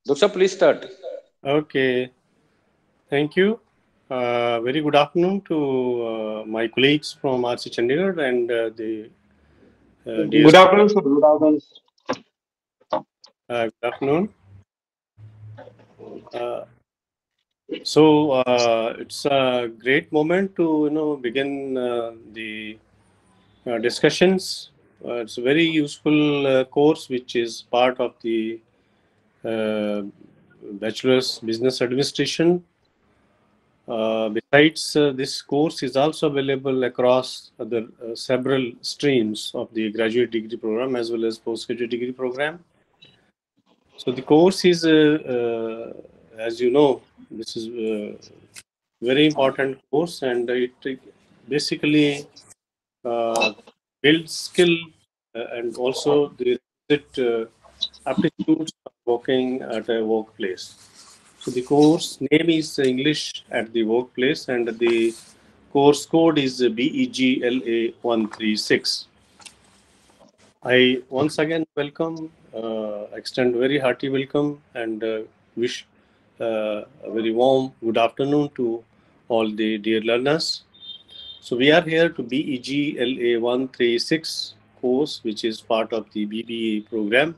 Doksha, please start. Okay, thank you. Very good afternoon to my colleagues from RC Chandigarh and the dear. Good afternoon, sir. Good afternoon. Good afternoon. Uh, so it's a great moment to begin the discussions. It's a very useful course which is part of the uh, Bachelor's Business Administration. Besides, this course is also available across other several streams of the graduate degree program as well as postgraduate degree program. So the course is, as you know, this is a very important course, and it basically uh, builds skill and also the requisite aptitudes of working at a workplace. So the course name is English at the Workplace, and the course code is BEGLA 136. I once again extend very hearty welcome, and wish a very warm good afternoon to all the dear learners. So we are here to BEGLA 136 course, which is part of the BBA program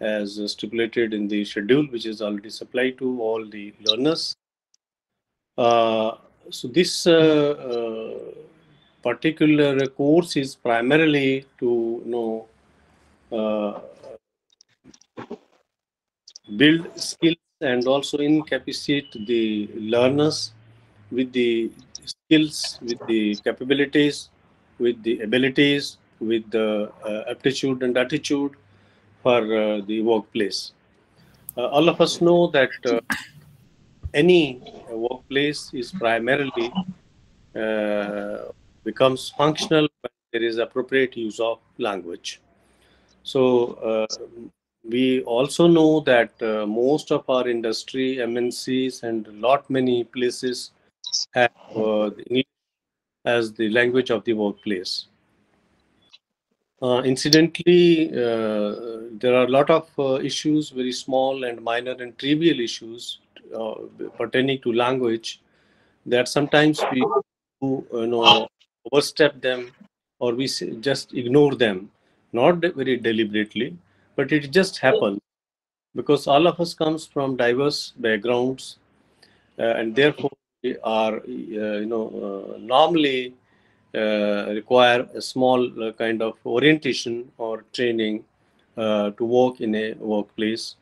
as stipulated in the schedule, which is already supplied to all the learners. Uh, so this particular course is primarily to uh, build skills and also incapacitate the learners with the skills, with the capabilities, with the abilities, with the aptitude and attitude for the workplace. All of us know that any workplace is primarily uh, becomes functional when there is appropriate use of language. So we also know that most of our industry, MNCs, and lot many places have the English as the language of the workplace. Incidentally, there are a lot of issues, very small and minor and trivial issues uh, pertaining to language that sometimes we overstep them or just ignore them, not very deliberately, but it just happens because all of us comes from diverse backgrounds, and therefore we are normally require a small kind of orientation or training to work in a workplace,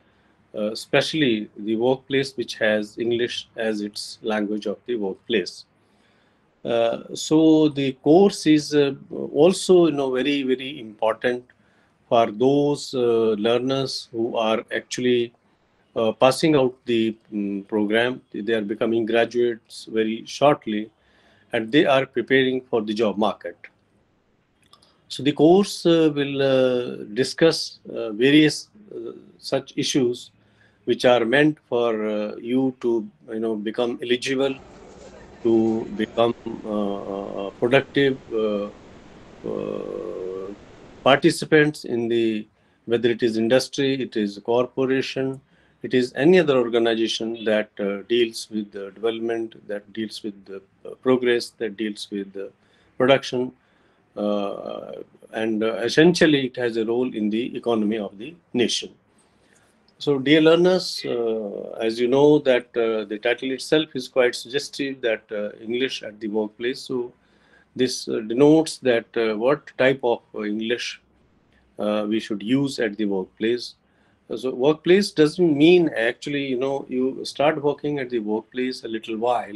especially the workplace which has English as its language of the workplace. So the course is also very important for those learners who are actually passing out the program. They are becoming graduates very shortly, and they are preparing for the job market. So the course will discuss various such issues which are meant for you to become eligible, to become productive participants in the, whether it is industry, it is corporation, it is any other organization that deals with the development, that deals with the progress, that deals with the production, uh, and essentially it has a role in the economy of the nation. So, dear learners, as you know that the title itself is quite suggestive, that English at the workplace. So, this denotes that what type of English we should use at the workplace. So, workplace doesn't mean actually, you start working at the workplace a little while,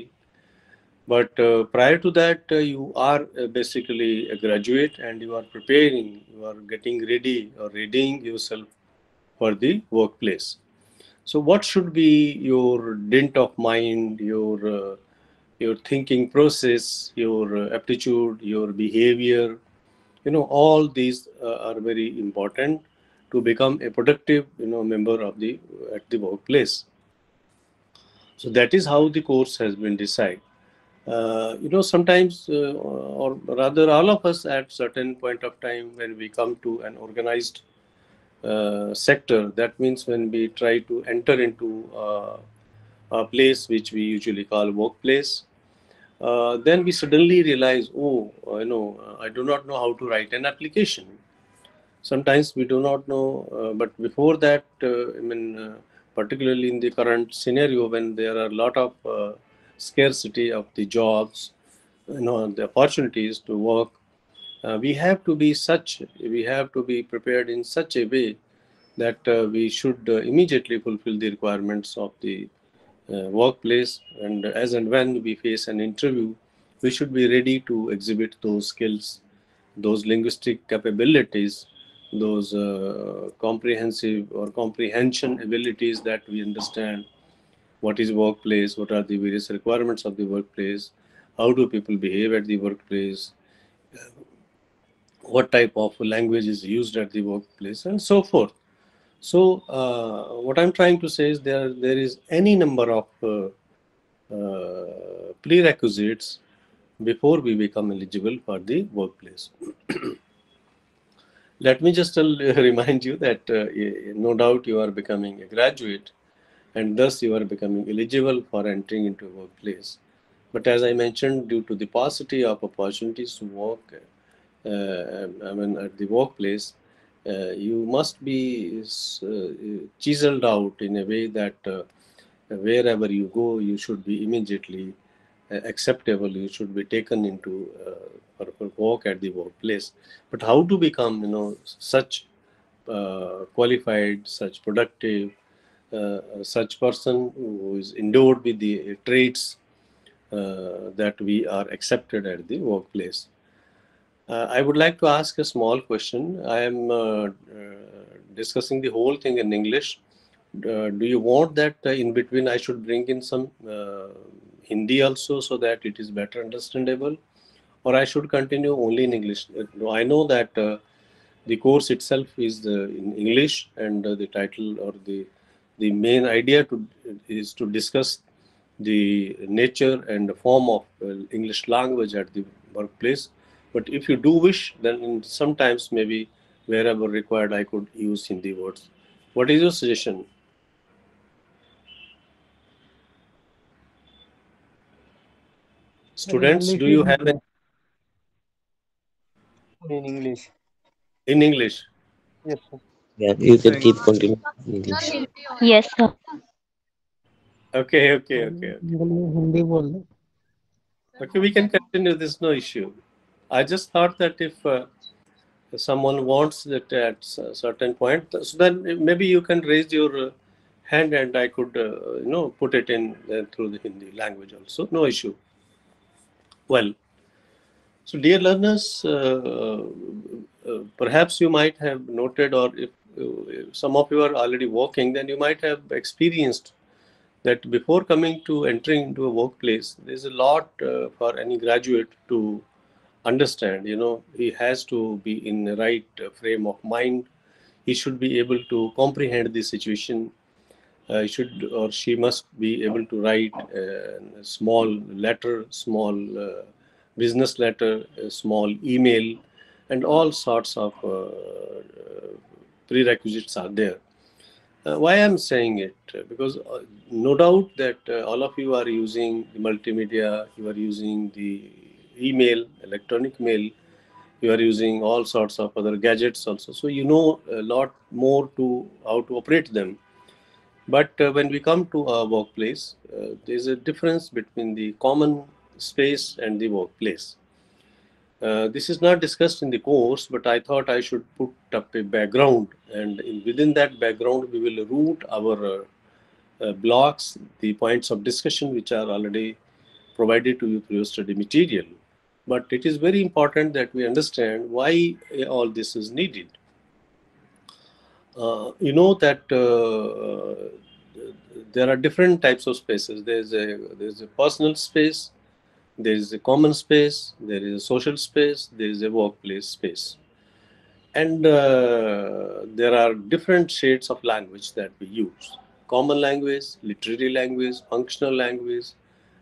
but prior to that, you are basically a graduate and you are preparing, you are getting ready or readying yourself for the workplace. So, what should be your dint of mind, your thinking process, your aptitude, your behavior? All these are very important to become a productive, member of the at the workplace. So that is how the course has been decided. Sometimes, or rather, all of us at certain point of time when we come to an organized sector. That means when we try to enter into a place which we usually call workplace, then we suddenly realize, oh, I do not know how to write an application. Sometimes we do not know, but before that, particularly in the current scenario when there are a lot of scarcity of the jobs, the opportunities to work, we have to be prepared in such a way that we should immediately fulfill the requirements of the workplace, and as and when we face an interview, we should be ready to exhibit those skills, those linguistic capabilities, those comprehensive or comprehension abilities, that we understand what is workplace, what are the various requirements of the workplace, how do people behave at the workplace, what type of language is used at the workplace, and so forth. So, what I'm trying to say is there is any number of prerequisites before we become eligible for the workplace. Let me just remind you that no doubt you are becoming a graduate, and thus you are becoming eligible for entering into a workplace. But as I mentioned, due to the paucity of opportunities to work, at the workplace, you must be chiseled out in a way that wherever you go, you should be immediately acceptable. You should be taken into for work at the workplace. But how to become, such qualified, such productive, such person who is endowed with the traits that we are accepted at the workplace. I would like to ask a small question. I am discussing the whole thing in English. Do you want that in between I should bring in some Hindi also, so that it is better understandable, or I should continue only in English? I know that the course itself is in English, and the title or the main idea is to discuss the nature and the form of English language at the workplace. But if you do wish, then sometimes maybe wherever required, I could use Hindi words. What is your suggestion? In Students, English do is you have it in English. in English? Yes, sir. Yeah, you can keep continuing in English. Yes, sir. Okay, okay, okay, okay. Hindi बोल दो. Okay, we can continue. There's no issue. I just thought that if someone wants that at a certain point, so then maybe you can raise your hand, and I could, put it in through the Hindi language also. No issue. Well, so dear learners, perhaps you might have noted, or if some of you are already working, then you might have experienced that before coming to entering into a workplace, there's a lot for any graduate to understand. He has to be in the right frame of mind. He should be able to comprehend the situation. He should, or she must be able to write a small letter, small business letter, a small email, and all sorts of prerequisites are there. Why I'm saying it? Because no doubt that all of you are using the multimedia, you are using the email, electronic mail, you are using all sorts of other gadgets also. So you know a lot more to how to operate them. But when we come to a workplace, there's a difference between the common space and the workplace. This is not discussed in the course, but I thought I should put up a background, and within that background, we will root our blocks, the points of discussion which are already provided to you through your study material. But it is very important that we understand why all this is needed. You know that there are different types of spaces. There's a personal space, there is a common space, there is a social space, there is a workplace space. And there are different shades of language that we use: common language, literary language, functional language,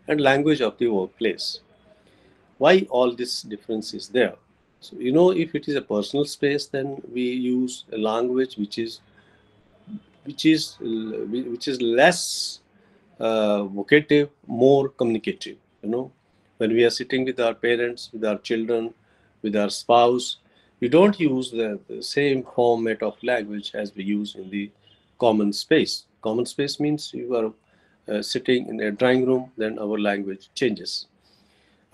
and language of the workplace. Why all this difference is there? So, you know, if it is a personal space, then we use a language which is less vocative, more communicative. You know, when we are sitting with our parents, with our children, with our spouse, we don't use the same format of language as we use in the common space. Common space means you are sitting in a drawing room, then our language changes.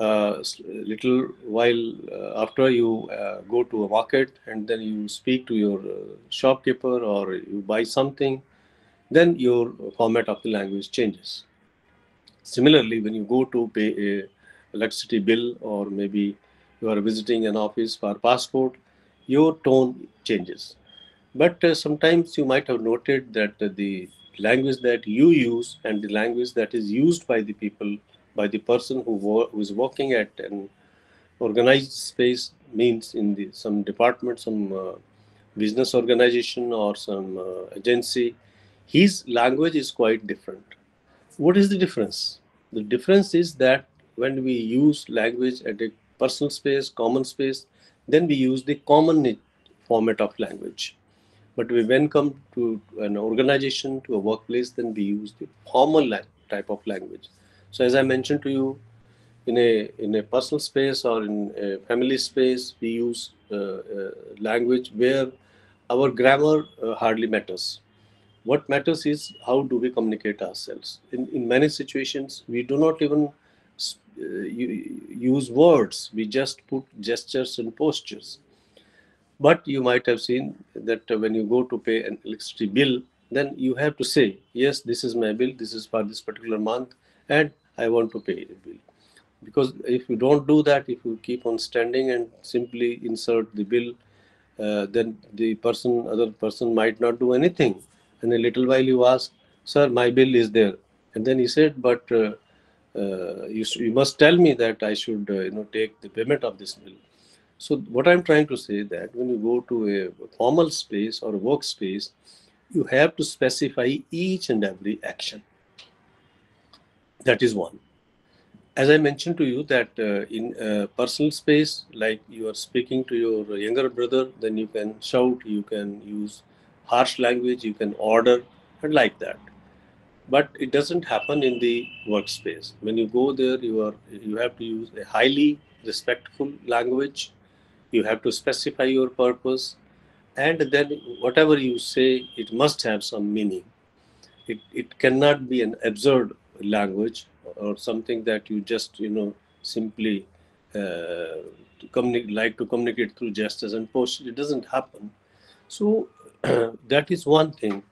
Little while after you go to a market and then you speak to your shopkeeper or you buy something, then your format of the language changes. Similarly, when you go to pay a electricity bill or maybe you are visiting an office for passport, your tone changes. But sometimes you might have noted that the language that you use and the language that is used by the people, by the person who is working at an organized space, means in the some department, some business organization or some agency, his language is quite different. What is the difference? The difference is that when we use language at a personal space, common space, then we use the common format of language. But when come to an organization, to a workplace, then we use the formal type of language. So as I mentioned to you, in a personal space or in a family space, we use language where our grammar hardly matters. What matters is how do we communicate ourselves. In many situations, we do not even use words. We just put gestures and postures. But you might have seen that when you go to pay an electricity bill, then you have to say, yes, this is my bill, this is for this particular month, and I want to pay the bill. Because if you don't do that, if you keep on standing and simply insert the bill, then the other person might not do anything. And a little while you ask, sir, my bill is there. And then he said, but you must tell me that I should take the payment of this bill. So what I'm trying to say that when you go to a formal space or a workspace, you have to specify each and every action. That is one. As I mentioned to you that in a personal space, like you are speaking to your younger brother, then you can shout, you can use harsh language, you can order, and like that. But it doesn't happen in the workspace. When you go there, you have to use a highly respectful language. You have to specify your purpose, and then whatever you say, it must have some meaning. It cannot be an absurd language or something that you just simply like to communicate through gestures and postures. It doesn't happen. So that is one thing.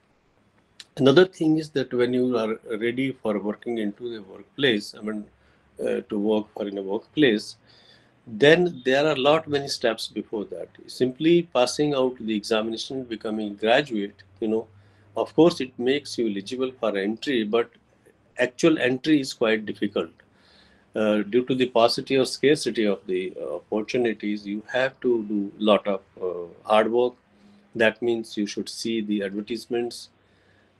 Another thing is that when you are ready for working into the workplace, I mean, to work or in a workplace, then there are a lot many steps before that. Simply passing out the examination, becoming graduate, of course, it makes you eligible for entry, but actual entry is quite difficult. Due to the paucity or scarcity of the opportunities, you have to do a lot of hard work. That means you should see the advertisements,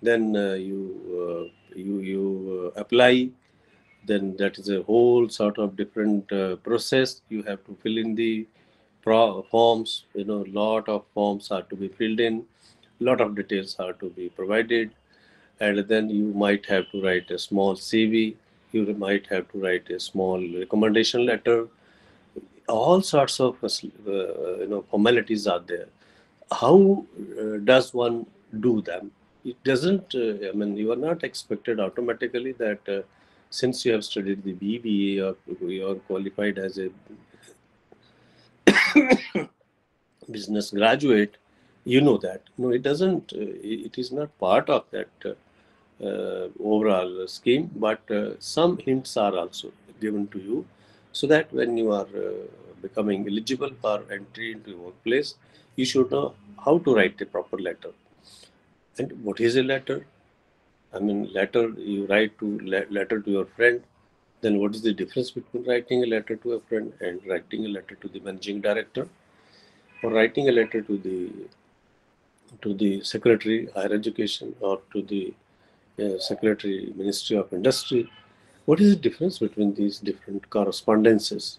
then you apply, then that is a whole sort of different process. You have to fill in the forms. Lot of forms are to be filled in, lot of details are to be provided, and then you might have to write a small CV, you might have to write a small recommendation letter. All sorts of formalities are there. How does one do them? It doesn't, I mean, you are not expected automatically that since you have studied the BBA or you are qualified as a business graduate, you know that. No, it doesn't, it is not part of that overall scheme, but some hints are also given to you so that when you are becoming eligible for entry into a workplace, you should know how to write a proper letter. And what is a letter? I mean, letter you write to letter to your friend. Then what is the difference between writing a letter to a friend and writing a letter to the managing director, or writing a letter to the secretary higher education or to the secretary Ministry of Industry? What is the difference between these different correspondences?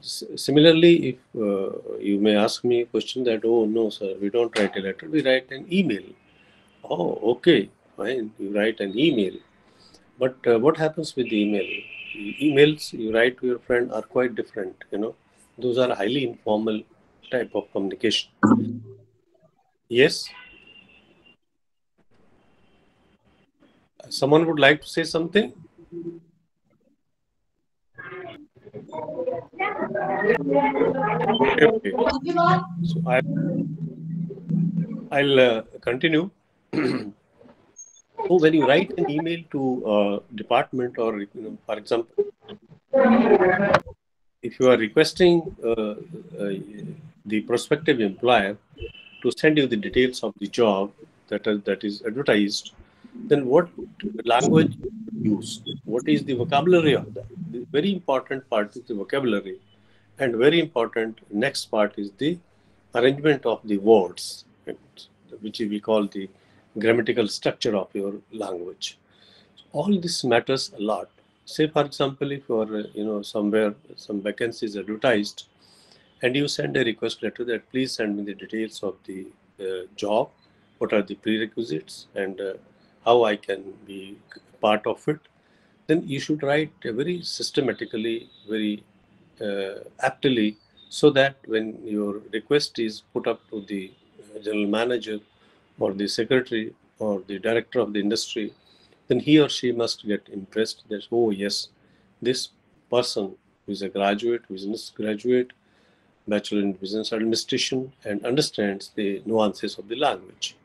Similarly, if you may ask me a question that, oh no sir, we don't write a letter, we write an email. Oh, okay, fine, you write an email. But what happens with the email? Emails you write to your friend are quite different, Those are highly informal type of communication. Yes? Someone would like to say something? Okay, okay. So I'll continue. So when you write an email to a department, or for example, if you are requesting the prospective employer to send you the details of the job that is advertised, then what language use? What is the vocabulary of that? The very important part is the vocabulary, and very important next part is the arrangement of the words, which we call the grammatical structure of your language. All this matters a lot. Say, for example, if you are somewhere some vacancies advertised, and you send a request letter that please send me the details of the job, what are the prerequisites, and how I can be part of it, then you should write very systematically, very aptly, so that when your request is put up to the general manager or the secretary or the director of the industry, then he or she must get impressed that, oh yes, this person who is a graduate, business graduate, bachelor in business administration, and understands the nuances of the language.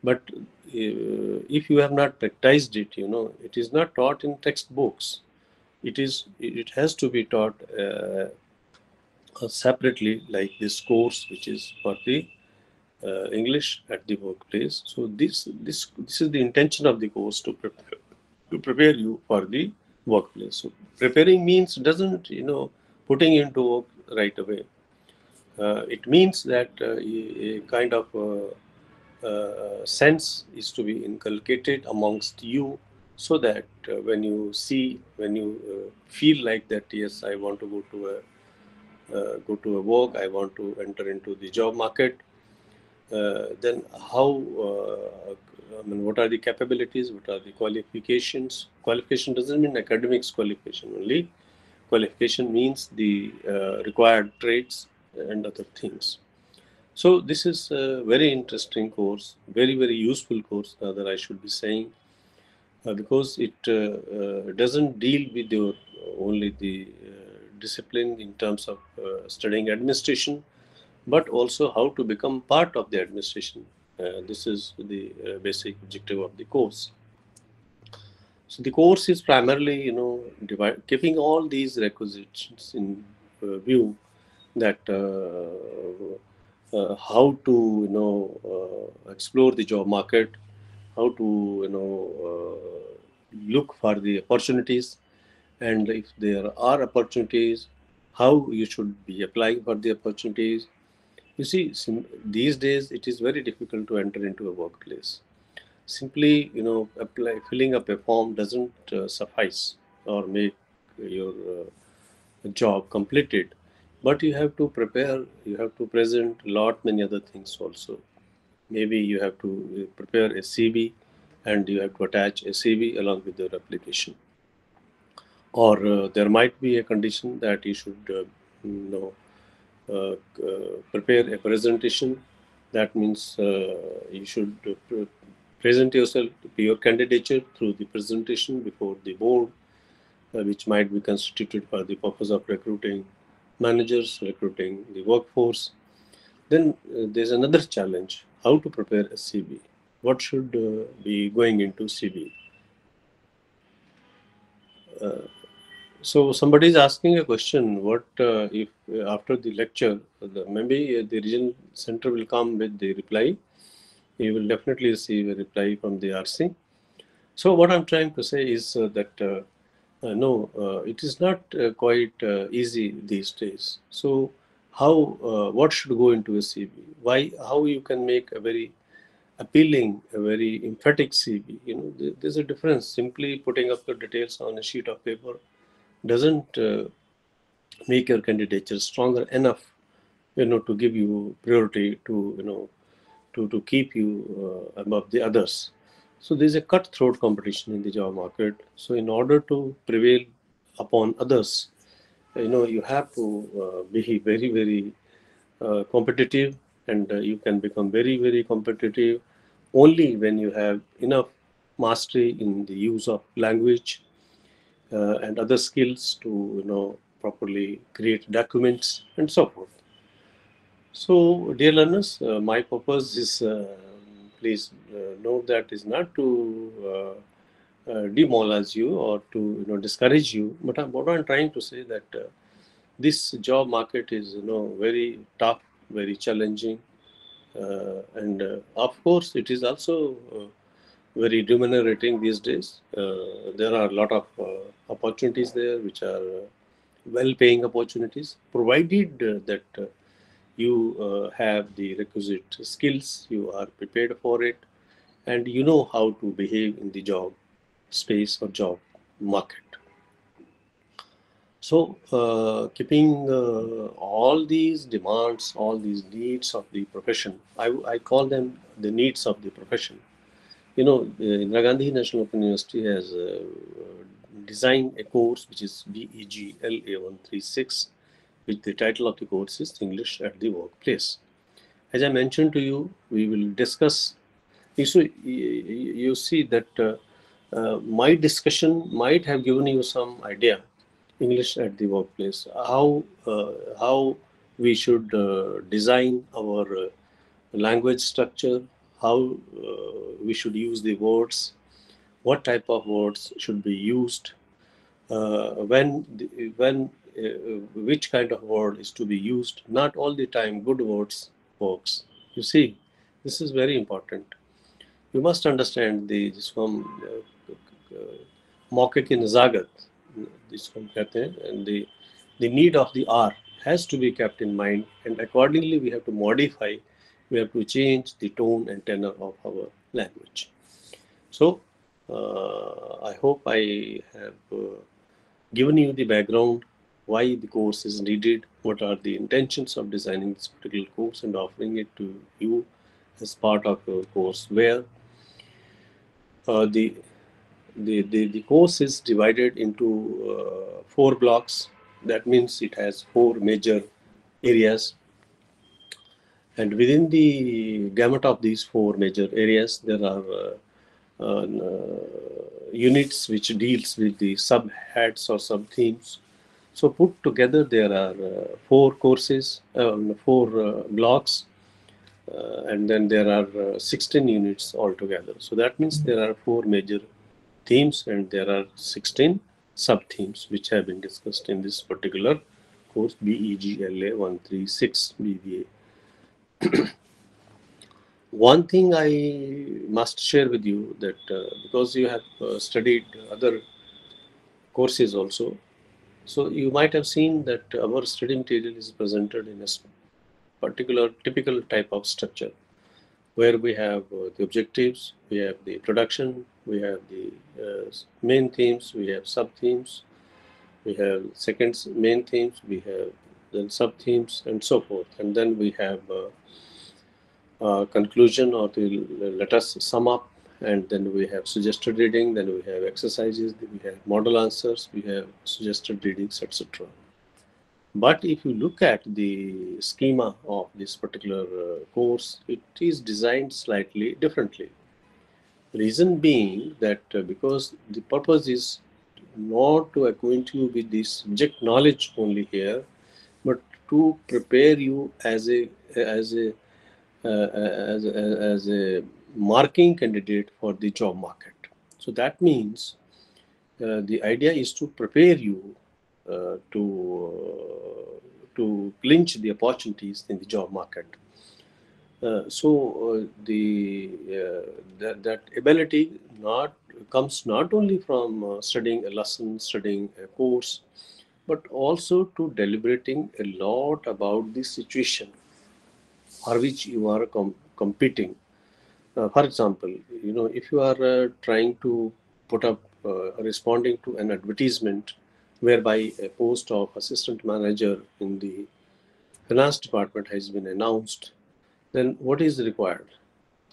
But if you have not practiced it, it is not taught in textbooks. It has to be taught separately, like this course, which is for the English at the workplace. So this is the intention of the course, to prepare you for the workplace. So preparing means doesn't putting into work right away. It means that a kind of sense is to be inculcated amongst you, so that when you feel like that, yes, I want to go to a work, I want to enter into the job market, then how, what are the capabilities, what are the qualifications? Qualification doesn't mean academics qualification only. Qualification means the required traits and other things. So this is a very interesting course, very, very useful course, that I should be saying, because it doesn't deal with your only the discipline in terms of studying administration, but also how to become part of the administration. This is the basic objective of the course. So the course is primarily, keeping all these requisites in view, that how to, explore the job market, how to, look for the opportunities, and if there are opportunities, how you should be applying for the opportunities. You see, these days it is very difficult to enter into a workplace. Simply, filling up a form doesn't suffice or make your job completed. But you have to prepare, you have to present a lot many other things also. Maybe you have to prepare a CV, and you have to attach a CV along with your application. Or there might be a condition that you should, prepare a presentation. That means you should present yourself, your candidature through the presentation before the board, which might be constituted for the purpose of recruiting managers, recruiting the workforce. Then there's another challenge: how to prepare a CV. What should be going into CV? So somebody is asking a question: what if after the lecture, maybe the regional center will come with the reply? You will definitely receive a reply from the RC. So what I'm trying to say is that no, it is not quite easy these days. So how, what should go into a CV? Why? How you can make a very appealing, a very emphatic CV? There's a difference. Simply putting up the details on a sheet of paper doesn't make your candidature stronger enough, to give you priority to, to keep you above the others. So there's a cutthroat competition in the job market. So in order to prevail upon others, you have to be very, very competitive, and you can become very, very competitive only when you have enough mastery in the use of language and other skills to, properly create documents and so forth. So, dear learners, my purpose is, please note that is not to demoralize you or to, discourage you, but what I'm trying to say that this job market is, very tough, very challenging, and of course it is also very remunerating these days. There are a lot of opportunities there which are well-paying opportunities, provided that you have the requisite skills, you are prepared for it, and you know how to behave in the job space or job market. So, keeping all these demands, all these needs of the profession, I call them the needs of the profession. Indira Gandhi National Open University has designed a course which is BEGLA 136, which the title of the course is English at the Workplace. As I mentioned to you, we will discuss. You see that my discussion might have given you some idea. English at the workplace, how we should design our language structure, how we should use the words, what type of words should be used, when which kind of word is to be used. Not all the time good words works. You see, this is very important. You must understand मौके की नज़ाकत जिसको हम कहते हैं, and the need of the hour has to be kept in mind, and accordingly we have to modify, we have to change the tone and tenor of our language. So I hope I have given you the background, why the course is needed, what are the intentions of designing this particular course and offering it to you as part of your course, where the course is divided into 4 blocks. That means it has 4 major areas, and within the gamut of these 4 major areas, there are units which deals with the sub-heads or sub-themes. So put together, there are 4 courses, 4 blocks, and then there are 16 units altogether. So that means there are 4 major themes and there are 16 sub-themes which have been discussed in this particular course, BEGLA 136 BBA. One thing I must share with you that because you have studied other courses also, so you might have seen that our study material is presented in a particular typical type of structure, where we have the objectives, we have the introduction, we have the main themes, we have sub-themes, we have second main themes, we have then sub-themes and so forth. And then we have conclusion, or let us sum up, and then we have suggested reading, then we have exercises, we have model answers, we have suggested readings, etc. But if you look at the schema of this particular course, it is designed slightly differently. Reason being that because the purpose is not to acquaint you with the subject knowledge only here, but to prepare you as a as a marking candidate for the job market. So that means the idea is to prepare you to clinch the opportunities in the job market. That ability comes not only from studying a lesson, studying a course, but also to deliberating a lot about the situation for which you are competing. For example, if you are trying to put up responding to an advertisement whereby a post of assistant manager in the finance department has been announced, then what is required?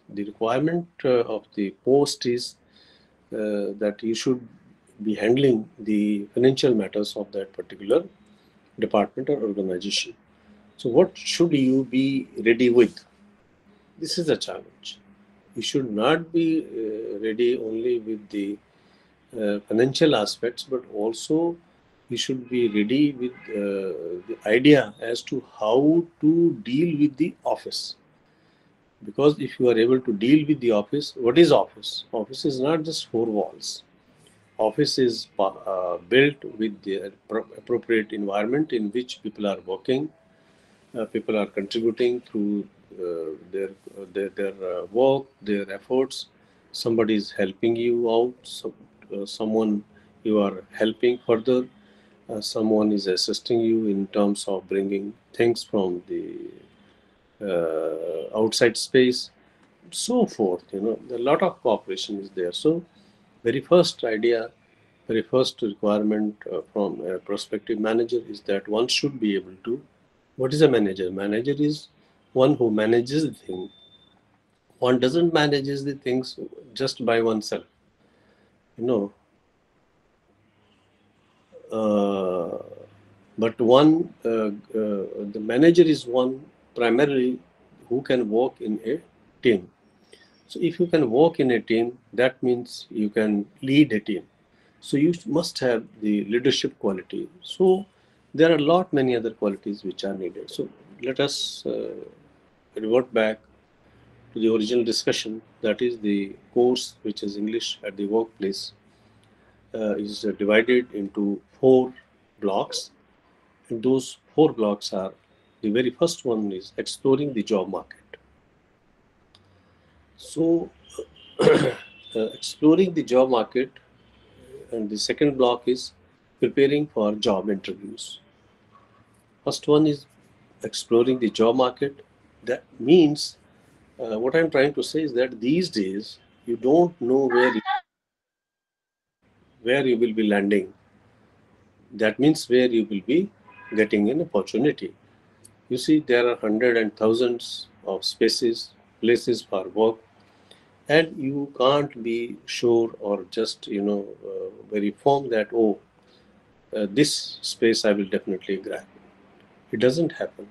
The requirement of the post is that you should be handling the financial matters of that particular department or organization. So, what should you be ready with? This is a challenge. You should not be ready only with the financial aspects, but also you should be ready with the idea as to how to deal with the office. Because if you are able to deal with the office, what is office? Office is not just four walls. Office is built with the appropriate environment in which people are working, people are contributing through their work, their efforts. Somebody is helping you out, someone you are helping further, someone is assisting you in terms of bringing things from the outside space, so forth. A lot of cooperation is there. So, very first idea, very first requirement from a prospective manager is that one should be able to. What is a manager? Manager is one who manages the thing. One doesn't manages the things just by oneself. You know, uh, but the manager is one primarily who can work in a team. So if you can work in a team, that means you can lead a team. So you must have the leadership quality. So there are a lot many other qualities which are needed. So let us revert back to the original discussion. That is the course which is English at the workplace is divided into four blocks. And those four blocks are, the very first one is exploring the job market. So exploring the job market, and the second block is preparing for job interviews. First one is exploring the job market. That means what I'm trying to say is that these days you don't know where you will be landing. That means where you will be getting an opportunity. You see, there are hundreds and thousands of spaces, places for work, and you can't be sure or just very firm that this space I will definitely grab. It doesn't happen.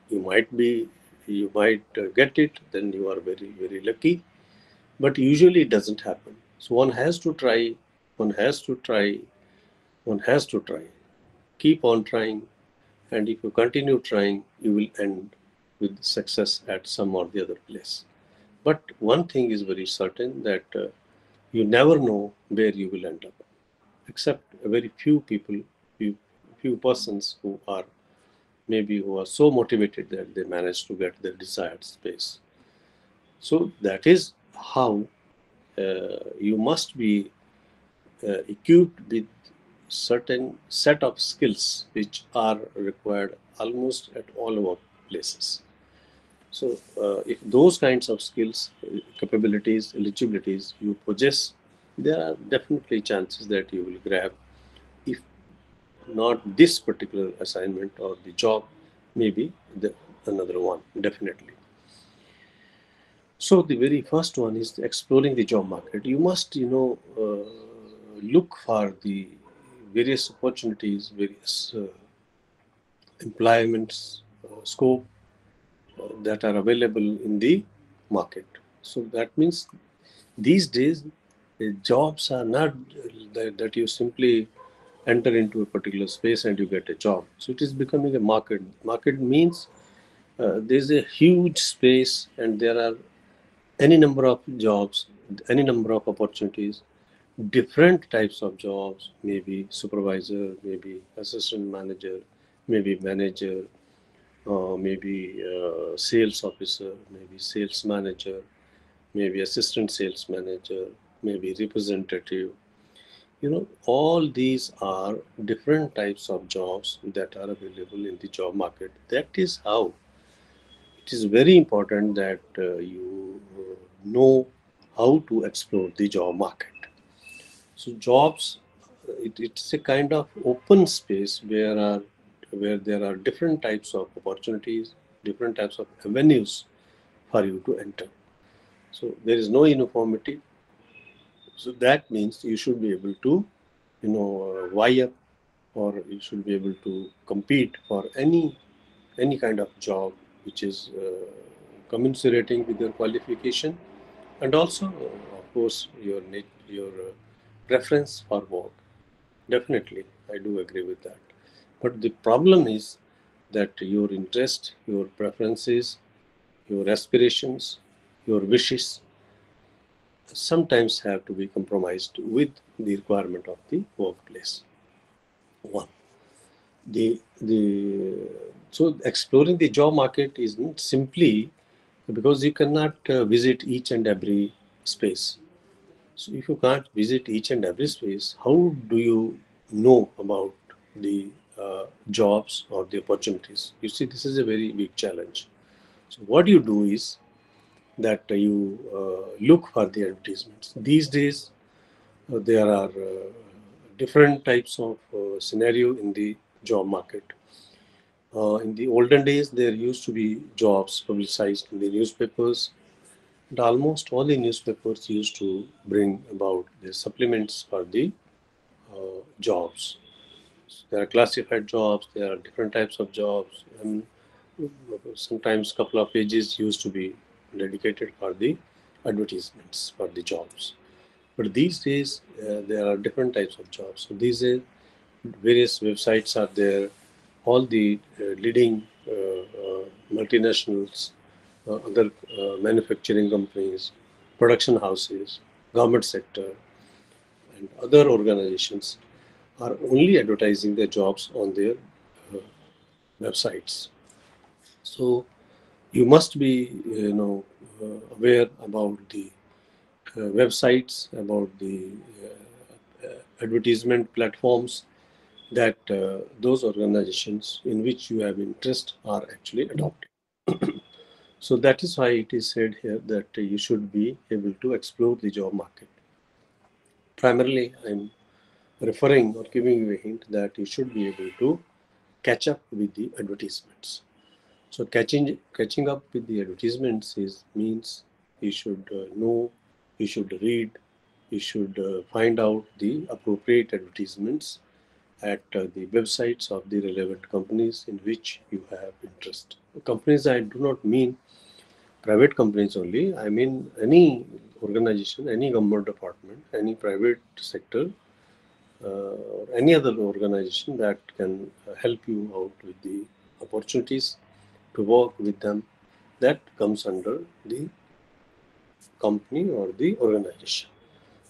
You might be, you might get it, then you are very, very lucky, but usually it doesn't happen. So one has to try, one has to try, one has to try. Keep on trying, and if you continue trying, you will end with success at some or the other place. But one thing is very certain that you never know where you will end up, except a very few people, few persons who are so motivated that they manage to get their desired space. So that is how you must be equipped with certain set of skills which are required almost at all workplaces. So if those kinds of skills, capabilities, eligibilities you possess, there are definitely chances that you will grab, if not this particular assignment or the job, maybe another one, definitely. So the very first one is exploring the job market. You must, look for the various opportunities, various employments, scope that are available in the market. So that means these days, jobs are not that you simply enter into a particular space and you get a job. So it is becoming a market. Market means there's a huge space and there are any number of jobs, any number of opportunities, different types of jobs, maybe supervisor, maybe assistant manager, maybe manager, maybe sales officer, maybe sales manager, maybe assistant sales manager, maybe representative. All these are different types of jobs that are available in the job market. That is how it is very important that you know how to explore the job market. So jobs, it's a kind of open space where there are different types of opportunities, different types of avenues for you to enter. So there is no uniformity. So that means you should be able to, vie up, or you should be able to compete for any kind of job which is commensurating with your qualification, and also, of course, your preference for work. Definitely, I do agree with that. But the problem is that your interest, your preferences, your aspirations, your wishes sometimes have to be compromised with the requirement of the workplace. One, the so exploring the job market is not simply because you cannot visit each and every space. So if you can't visit each and every space, how do you know about the jobs or the opportunities? You see, this is a very big challenge. So what you do is that you look for the advertisements. These days, there are different types of scenario in the job market. In the olden days, there used to be jobs publicized in the newspapers, and almost all the newspapers used to bring about the supplements for the jobs. So there are classified jobs, there are different types of jobs, and sometimes couple of pages used to be dedicated for the advertisements for the jobs. But these days, there are different types of jobs. So these various websites are there. All the leading multinationals, other manufacturing companies, production houses, government sector, and other organizations are only advertising their jobs on their uh, websites. So you must be, aware about the websites, about the advertisement platforms that those organizations in which you have interest are actually adopting. So that is why it is said here that you should be able to explore the job market. Primarily, I'm referring or giving you a hint that you should be able to catch up with the advertisements. So catching up with the advertisements means you should know, you should read, you should find out the appropriate advertisements at the websites of the relevant companies in which you have interest. Companies, I do not mean private companies only. I mean any organization, any government department, any private sector, or any other organization that can help you out with the opportunities to work with them. That comes under the company or the organization.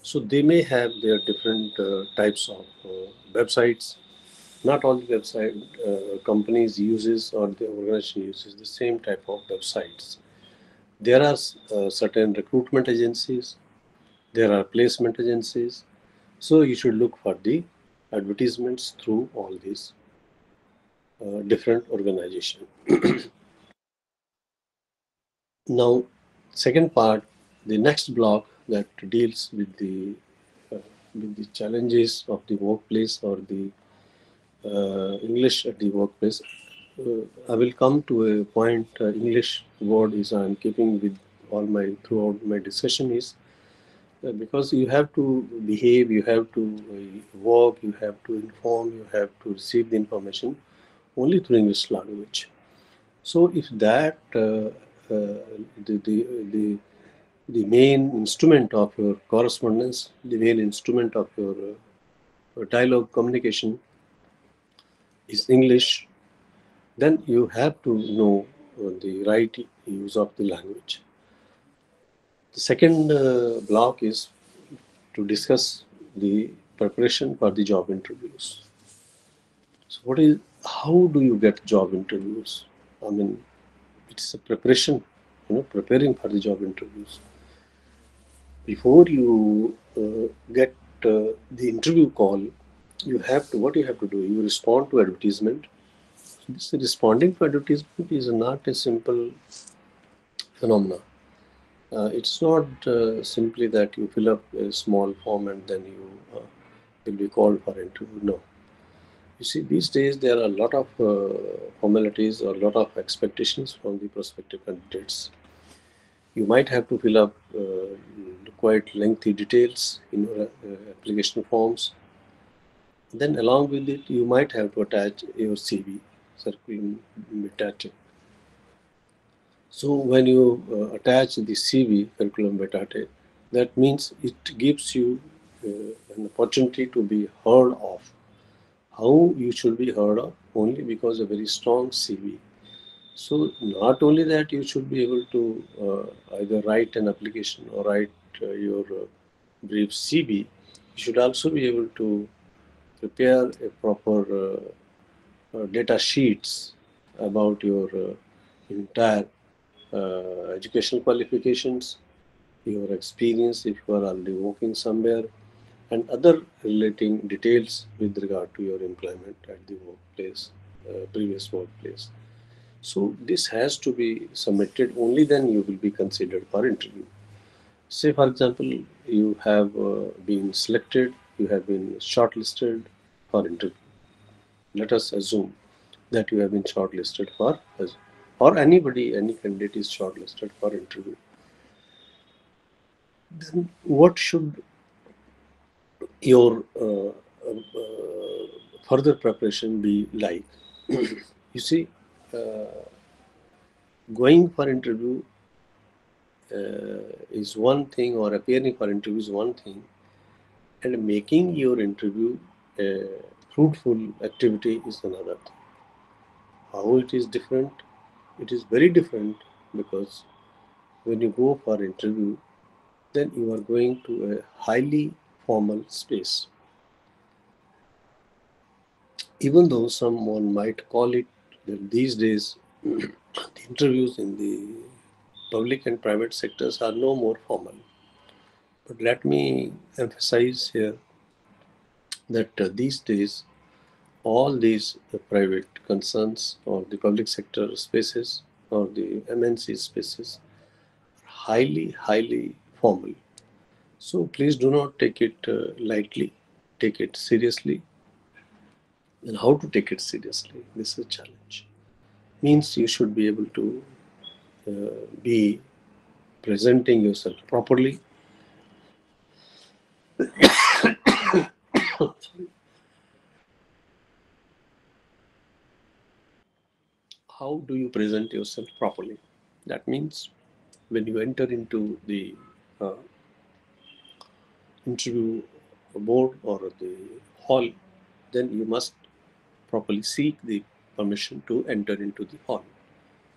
So they may have their different types of websites. Not all the website companies uses or the organization uses the same type of websites. There are certain recruitment agencies, there are placement agencies. So you should look for the advertisements through all these different organizations. Now, second part, the next block that deals uh, with the challenges of the workplace or the English at the workplace. I will come to a point. English word is I'm keeping with all my throughout my discussion is because you have to behave, you have to work, you have to inform, you have to receive the information only through English language. So if that the, the the the main instrument of your correspondence, the main instrument of your dialogue communication is English, then you have to know the right use of the language. The second block is to discuss the preparation for the job interviews. So how do you get job interviews? I mean, it's a preparation, preparing for the job interviews. Before you get the interview call, what you have to do, you respond to advertisement. This responding to advertisement is not a simple phenomenon. It's not simply that you fill up a small form and then you will be called for interview. No. You see, these days there are a lot of formalities or a lot of expectations from the prospective candidates. You might have to fill up quite lengthy details in your application forms. Then along with it, you might have to attach your CV, curriculum vitae. So when you attach the CV, curriculum vitae, that means it gives you an opportunity to be heard of. How you should be heard of? Only because of a very strong CV. So not only that, you should be able to either write an application or write your brief CV. You should also be able to prepare a proper data sheets about your entire educational qualifications, your experience if you are already working somewhere, and other relating details with regard to your employment at the workplace, previous workplace. So this has to be submitted, only then you will be considered for interview. Say for example, you have been selected, you have been shortlisted for interview. Let us assume that you have been shortlisted for, or anybody, any candidate is shortlisted for interview. Then what should your further preparation be like? You see, going for interview is one thing, or appearing for interview is one thing, and making your interview a fruitful activity is another thing. How it is different? It is very different, because when you go for interview, then you are going to a highly formal space. Even though someone might call it that these days the interviews in the public and private sectors are no more formal. But let me emphasize here that these days all these private concerns or the public sector spaces or the MNC spaces are highly formal. So please do not take it lightly, take it seriously. And how to take it seriously? This is a challenge. Means you should be able to be presenting yourself properly. How do you present yourself properly? That means when you enter into the interview board or the hall, then you must properly seek the permission to enter into the hall.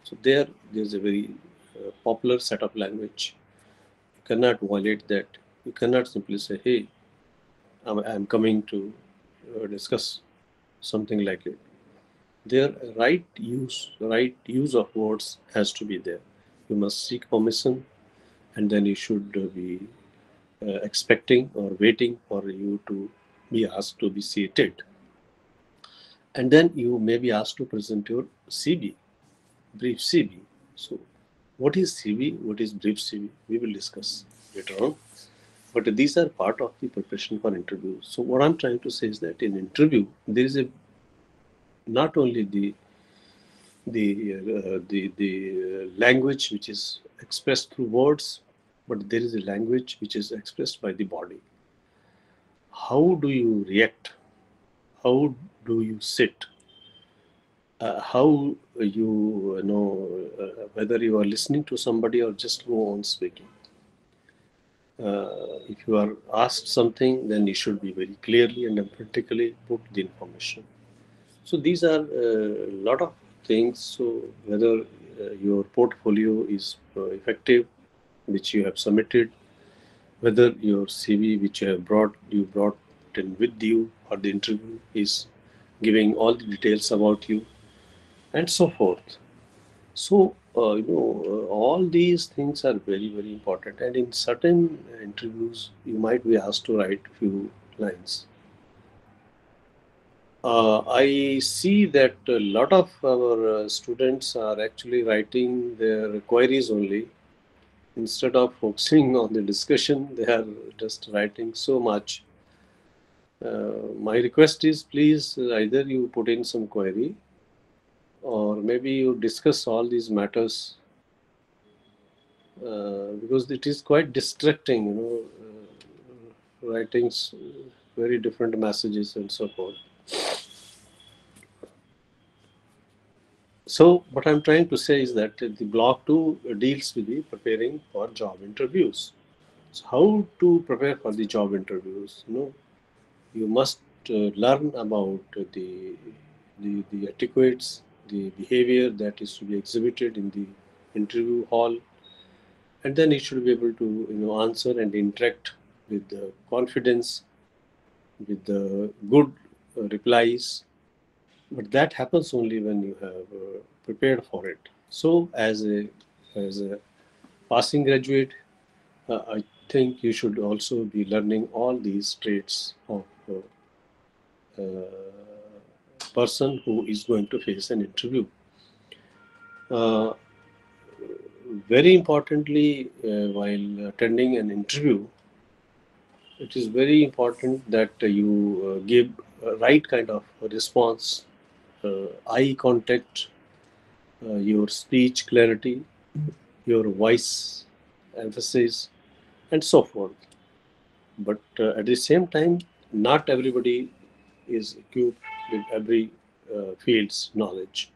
So there's a very popular set of language. You cannot violate that. You cannot simply say, hey, I'm coming to discuss something like it. Their right use of words has to be there. You must seek permission, and then you should be expecting or waiting for you to be asked to be seated. And then you may be asked to present your CV, brief CV. So what is CV? What is brief CV? We will discuss later on. But these are part of the preparation for interview. So what I'm trying to say is that in interview, there is a not only the language which is expressed through words, but there is a language which is expressed by the body. How do you react? How do you sit? How you know whether you are listening to somebody or just go on speaking. If you are asked something, then you should be very clearly and emphatically put the information. So these are a lot of things. So whether your portfolio is effective, which you have submitted, whether your CV which you brought in with you for the interview is giving all the details about you, and so forth. So all these things are very important. And in certain interviews, you might be asked to write few lines. I see that a lot of our students are actually writing their queries only. Instead of focusing on the discussion, they are just writing so much My request is, please either you put in some query or maybe you discuss all these matters because it is quite distracting, writing very different messages and so forth. So what I'm trying to say is that the block 2 deals with the preparing for job interviews. So how to prepare for the job interviews? You must learn about the etiquettes, the behavior that is to be exhibited in the interview hall, and then you should be able to answer and interact with the confidence, with the good replies. But that happens only when you have prepared for it. So as a passing graduate, I think you should also be learning all these traits of person who is going to face an interview. Uh, Very importantly, while attending an interview, it is very important that you give a right kind of response, eye contact, your speech clarity, your voice emphasis, and so forth. But at the same time, not everybody is equipped with every field's knowledge.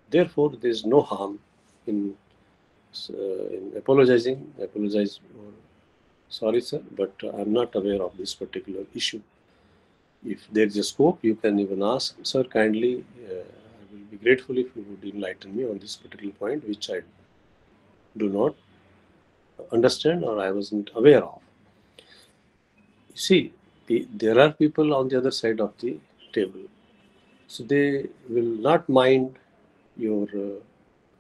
Therefore, there is no harm in apologizing. Apologize. Sorry, sir, but I'm not aware of this particular issue. If there is a scope, you can even ask, sir, kindly, I will be grateful if you would enlighten me on this particular point, which I do not understand or I wasn't aware of. You see, there are people on the other side of the table. So they will not mind your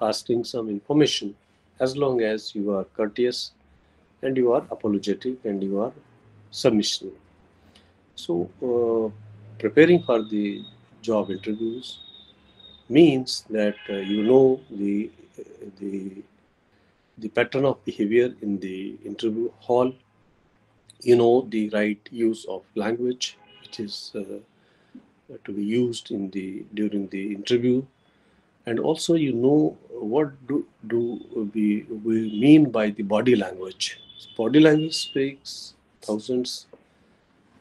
asking some information as long as you are courteous and you are apologetic and you are submissive. So, preparing for the job interviews means that you know the the pattern of behavior in the interview hall. You know the right use of language, which is to be used in the during the interview, and also you know what we mean by the body language. Body language speaks thousands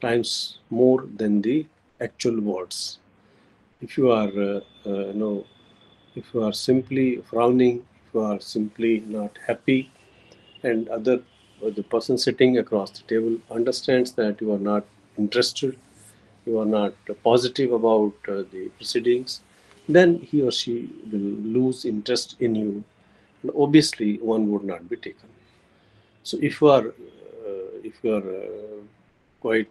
times more than the actual words. If you are if you are simply frowning, if you are simply not happy, and the person sitting across the table understands that you are not interested, you are not positive about the proceedings, then he or she will lose interest in you, and obviously one would not be taken. So if you are quite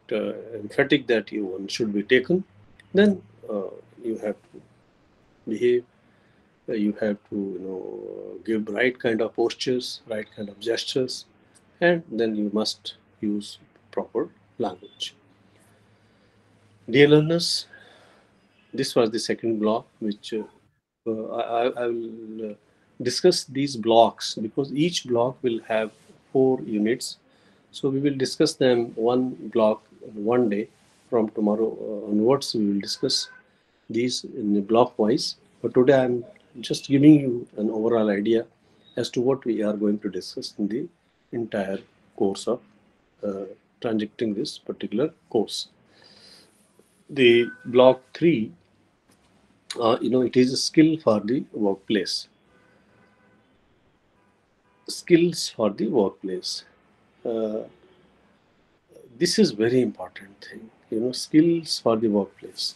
emphatic that you one should be taken, then you have to behave. You have to give right kind of postures, right kind of gestures, and then you must use proper language. Dear learners, this was the second block, which I will discuss these blocks because each block will have 4 units. So we will discuss them one block one day. From tomorrow onwards, we will discuss these in the block wise. But today I'm just giving you an overall idea as to what we are going to discuss in the entire course of transacting this particular course. The block 3, it is a skill for the workplace. Skills for the workplace. Uh, this is very important thing. Skills for the workplace.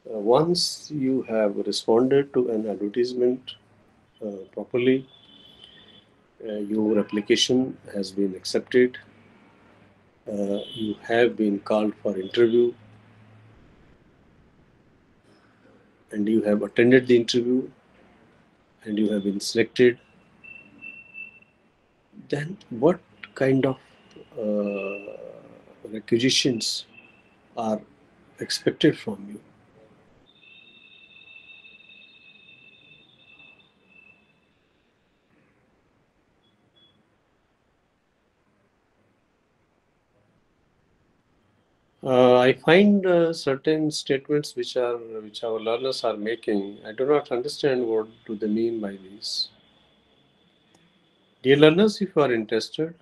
Once you have responded to an advertisement properly, your application has been accepted, you have been called for interview, and you have attended the interview, and you have been selected, then what kind of requisitions are expected from you? I find certain statements which our learners are making. I do not understand what do they mean by these. Dear learners, if you are interested,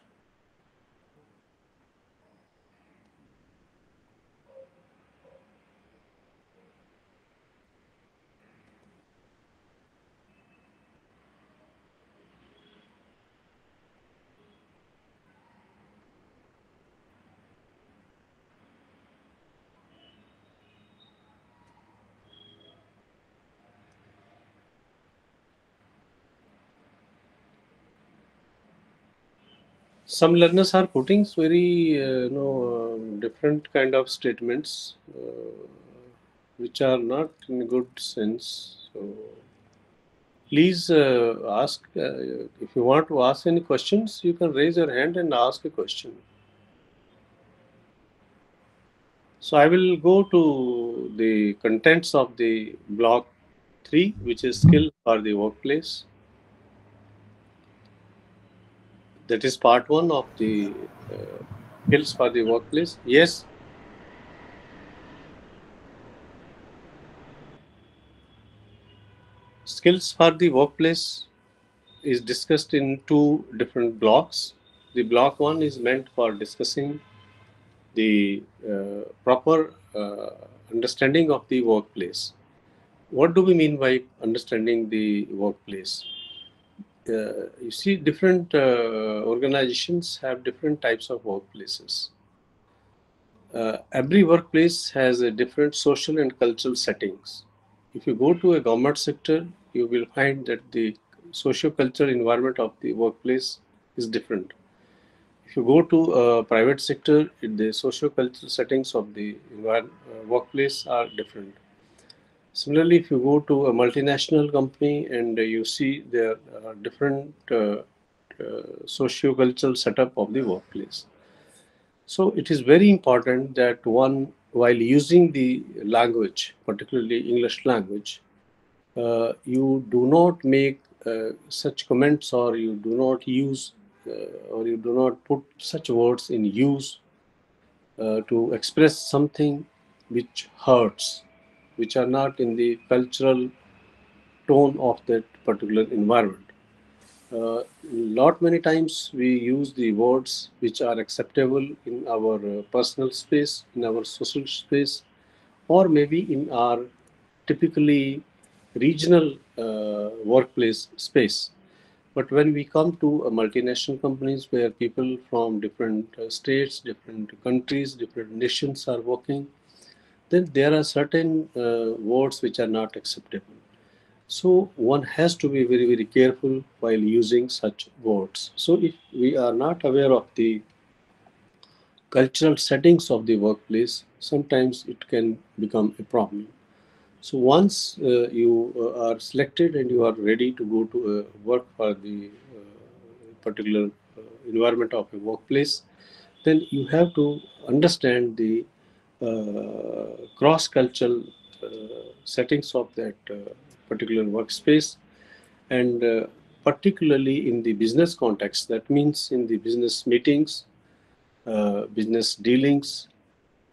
some learners are putting very different kind of statements which are not in good sense. So please ask if you want to ask any questions. You can raise your hand and ask a question. So I will go to the contents of the block 3, which is skill for the workplace. That is part 1 of the skills for the workplace. Yes. Skills for the workplace is discussed in 2 different blocks. The block 1 is meant for discussing the proper understanding of the workplace. What do we mean by understanding the workplace? You see, different organizations have different types of workplaces. Every workplace has a different social and cultural settings. If you go to a government sector, you will find that the socio-cultural environment of the workplace is different. If you go to a private sector, the socio-cultural settings of the workplace are different. Similarly, if you go to a multinational company and you see there are different socio-cultural setup of the workplace. So it is very important that one, while using the language, particularly English language, you do not make such comments, or you do not use or you do not put such words in use to express something which hurts, which are not in the cultural tone of that particular environment. Lot many times we use the words which are acceptable in our personal space, in our social space, or maybe in our typically regional workplace space. But when we come to multinational companies where people from different states, different countries, different nations are working, then there are certain words which are not acceptable. So one has to be very, very careful while using such words. So if we are not aware of the cultural settings of the workplace, sometimes it can become a problem. So once you are selected and you are ready to go to work for the particular environment of a workplace, then you have to understand the cross-cultural settings of that particular workspace, and particularly in the business context. That means in the business meetings, business dealings,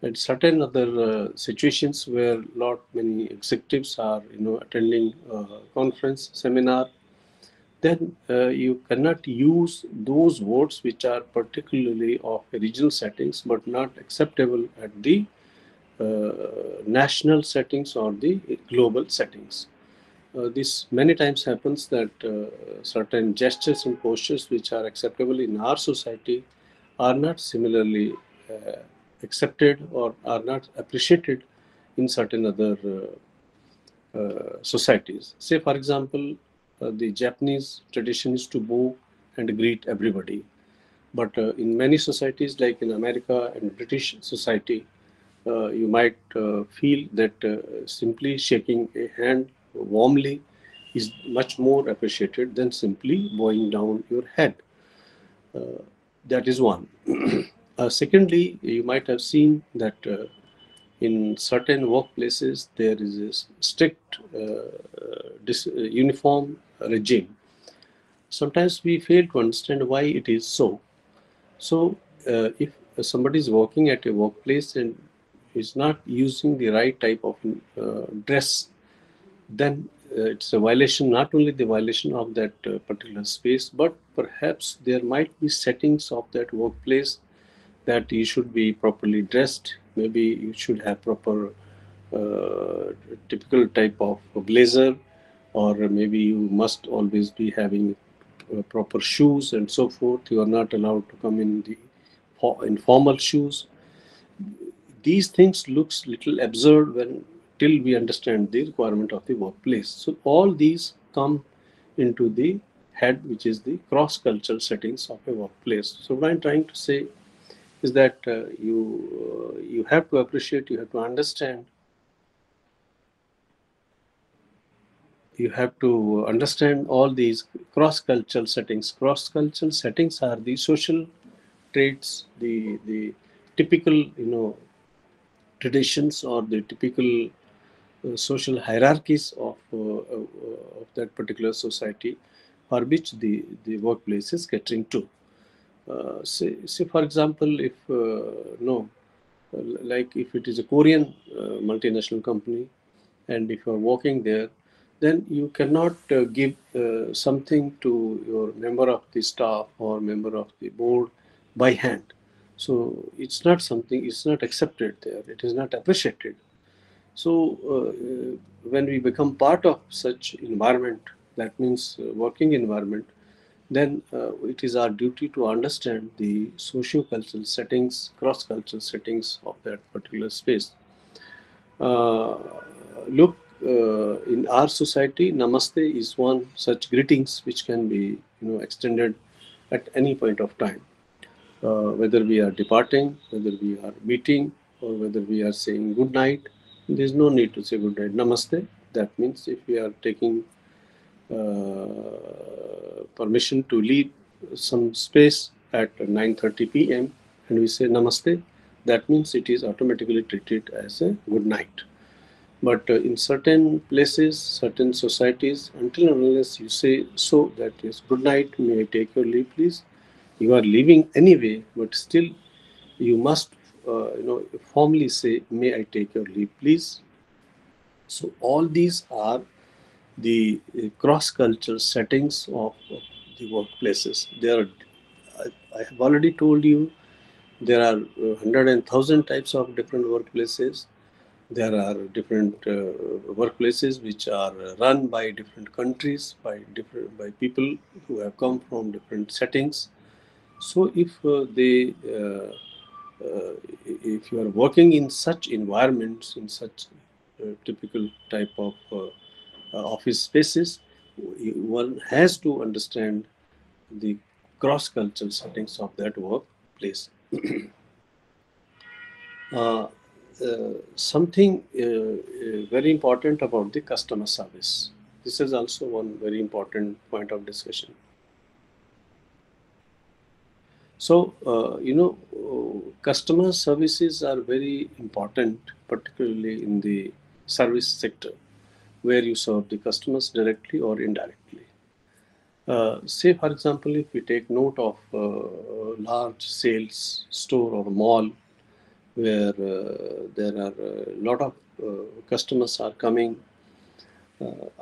and certain other situations where lot many executives are attending conference seminar, then you cannot use those words which are particularly of regional settings but not acceptable at the national settings or the global settings. This many times happens that certain gestures and postures which are acceptable in our society are not similarly accepted or are not appreciated in certain other societies. Say, for example, the Japanese tradition is to bow and greet everybody. But in many societies, like in America and British society, you might feel that simply shaking a hand warmly is much more appreciated than simply bowing down your head. That is one. Secondly, you might have seen that in certain workplaces there is a strict uniform regime. Sometimes we fail to understand why it is so. So if somebody is working at a workplace and is not using the right type of dress, then it's a violation, not only the violation of that particular space, but perhaps there might be settings of that workplace that you should be properly dressed. Maybe you should have proper typical type of blazer, or maybe you must always be having proper shoes and so forth. You are not allowed to come in the informal shoes. These things looks little absurd when till we understand the requirement of the workplace. So all these come into the head, which is the cross-cultural settings of a workplace. So what I'm trying to say is that you have to appreciate, you have to understand, you have to understand all these cross-cultural settings. Cross-cultural settings are the social traits, the typical traditions, or the typical social hierarchies of that particular society for which the workplace is catering to. Say for example, if no, like if it is a Korean multinational company, and if you are working there, then you cannot give something to your member of the staff or member of the board by hand. So it's not something, it's not accepted there, it is not appreciated. So when we become part of such environment, that means working environment, then it is our duty to understand the socio-cultural settings, cross-cultural settings of that particular space. Look, in our society, Namaste is one such greetings which can be extended at any point of time. Whether we are departing, whether we are meeting, or whether we are saying good night, there is no need to say good night. Namaste. That means if we are taking permission to leave some space at 9:30 p.m. and we say Namaste, that means it is automatically treated as a good night. But in certain places, certain societies, until and unless you say so, that is good night, may I take your leave, please. You are leaving anyway, but still you must, formally say, may I take your leave, please. So all these are the cross-cultural settings of the workplaces. There are, I have already told you, there are 100,000 types of different workplaces. There are different workplaces which are run by different countries, by people who have come from different settings. So if if you are working in such environments, in such typical type of office spaces, one has to understand the cross-cultural settings of that workplace. Something very important about the customer service. This is also one very important point of discussion. So, customer services are very important, particularly in the service sector, where you serve the customers directly or indirectly. Say, for example, if we take note of large sales store or mall, where there are a lot of customers are coming.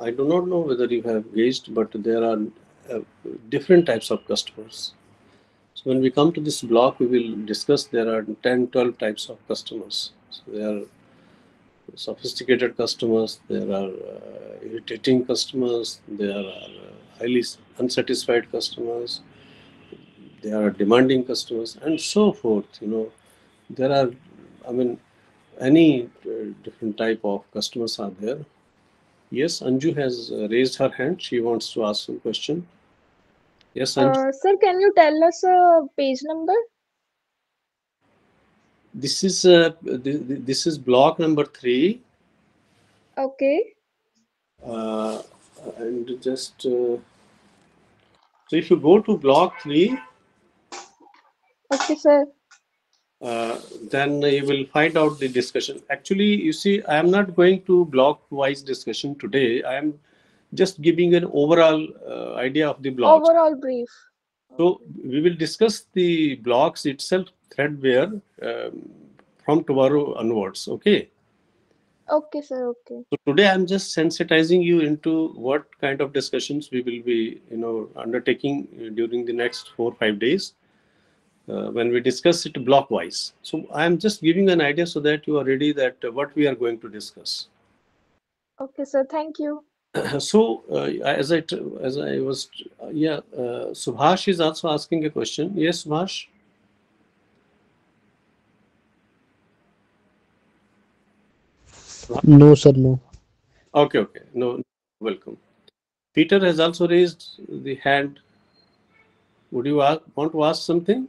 I do not know whether you have gauged, but there are different types of customers. So when we come to this block, we will discuss there are 10, 12 types of customers. So there are sophisticated customers, there are irritating customers, there are highly unsatisfied customers, there are demanding customers, and so forth. There are, any different type of customers are there. Yes, Anju has raised her hand. She wants to ask some question. Yes, Anju. Sir, can you tell us a page number? This is block number 3. Okay. And just so if you go to block 3, Okay, sir. then you will find out the discussion. Actually, you see, I am not going to block-wise discussion today. I am just giving an overall idea of the blocks. Overall brief. So we will discuss the blocks itself threadbare from tomorrow onwards. Okay. Okay, sir. Okay. So today I'm just sensitizing you into what kind of discussions we will be, undertaking during the next 4 or 5 days when we discuss it block wise. So I'm just giving an idea so that you are ready that what we are going to discuss. Okay, sir. Thank you. So as I was, Subhash is also asking a question. Yes, Subhash. No, sir, no. Okay, okay. No, welcome. Peter has also raised the hand. Would you want to ask something?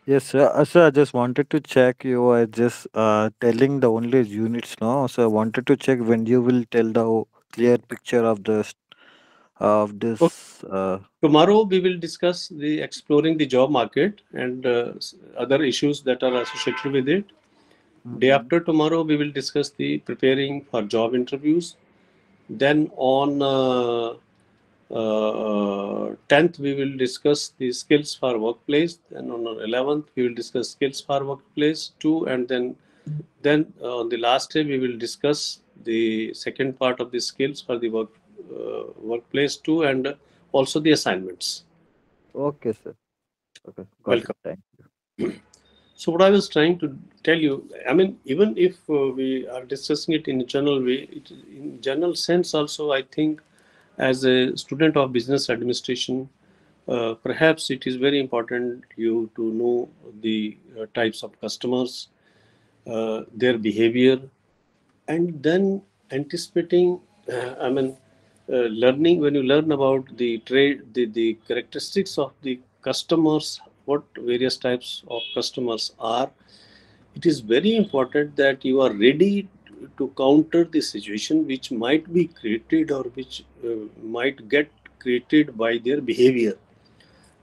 Yes, sir. Sir, I just wanted to check you are just telling the only units now. So I wanted to check when you will tell the clear picture of Okay. this. Tomorrow we will discuss the exploring the job market and other issues that are associated with it. Day Mhm. after tomorrow we will discuss the preparing for job interviews. Then on 10th we will discuss the skills for workplace. Then on 11th we will discuss skills for workplace too, and then on the last day we will discuss the second part of the skills for the workplace too, and also the assignments. Okay, sir. Okay, got it. Welcome. Thank So what I was trying to tell you, I mean, even if we are discussing it in a general way, in general sense also, I think as a student of business administration, perhaps it is very important you to know the types of customers, their behavior, and then anticipating. Learning when you learn about the trade, the characteristics of the customers, what various types of customers are, it is very important that you are ready to counter the situation which might be created or which might get created by their behavior.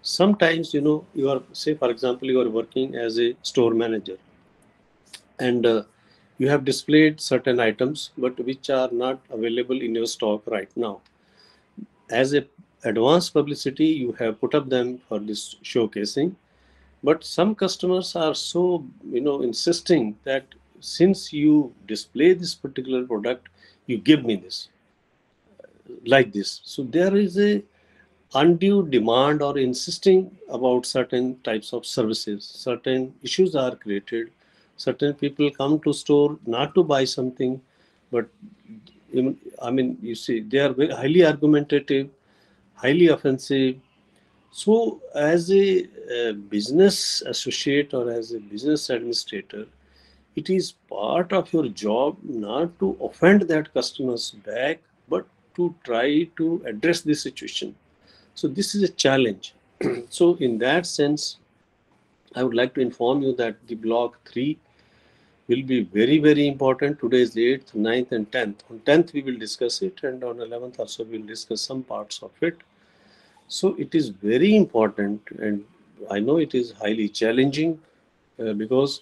Sometimes, you are, say, for example, you are working as a store manager and you have displayed certain items but which are not available in your stock right now. As a advanced publicity, you have put up them for this showcasing, but some customers are so insisting that since you display this particular product, you give me this like this. So there is a undue demand or insisting about certain types of services. Certain issues are created. Certain people come to store not to buy something, but you see, they are very highly argumentative, highly offensive. So, as a business associate or as a business administrator, it is part of your job not to offend that customers back, but to try to address the situation. So, this is a challenge. So, in that sense, I would like to inform you that the block 3 will be very, very important. Today is the 8th, 9th, and 10th. On 10th, we will discuss it, and on 11th, also, we will discuss some parts of it. So it is very important, and I know it is highly challenging because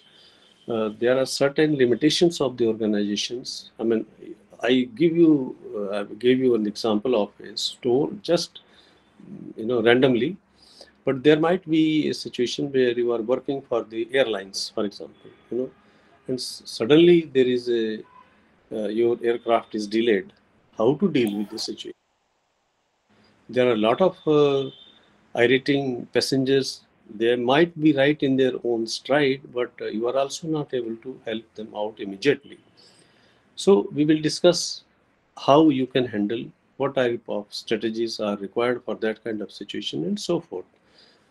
there are certain limitations of the organizations. I mean, I gave you an example of a store just randomly, but there might be a situation where you are working for the airlines, for example, and suddenly there is a your aircraft is delayed. How to deal with the situation? There are a lot of irritating passengers. They might be right in their own stride, but you are also not able to help them out immediately. So we will discuss how you can handle, what type of strategies are required for that kind of situation, and so forth.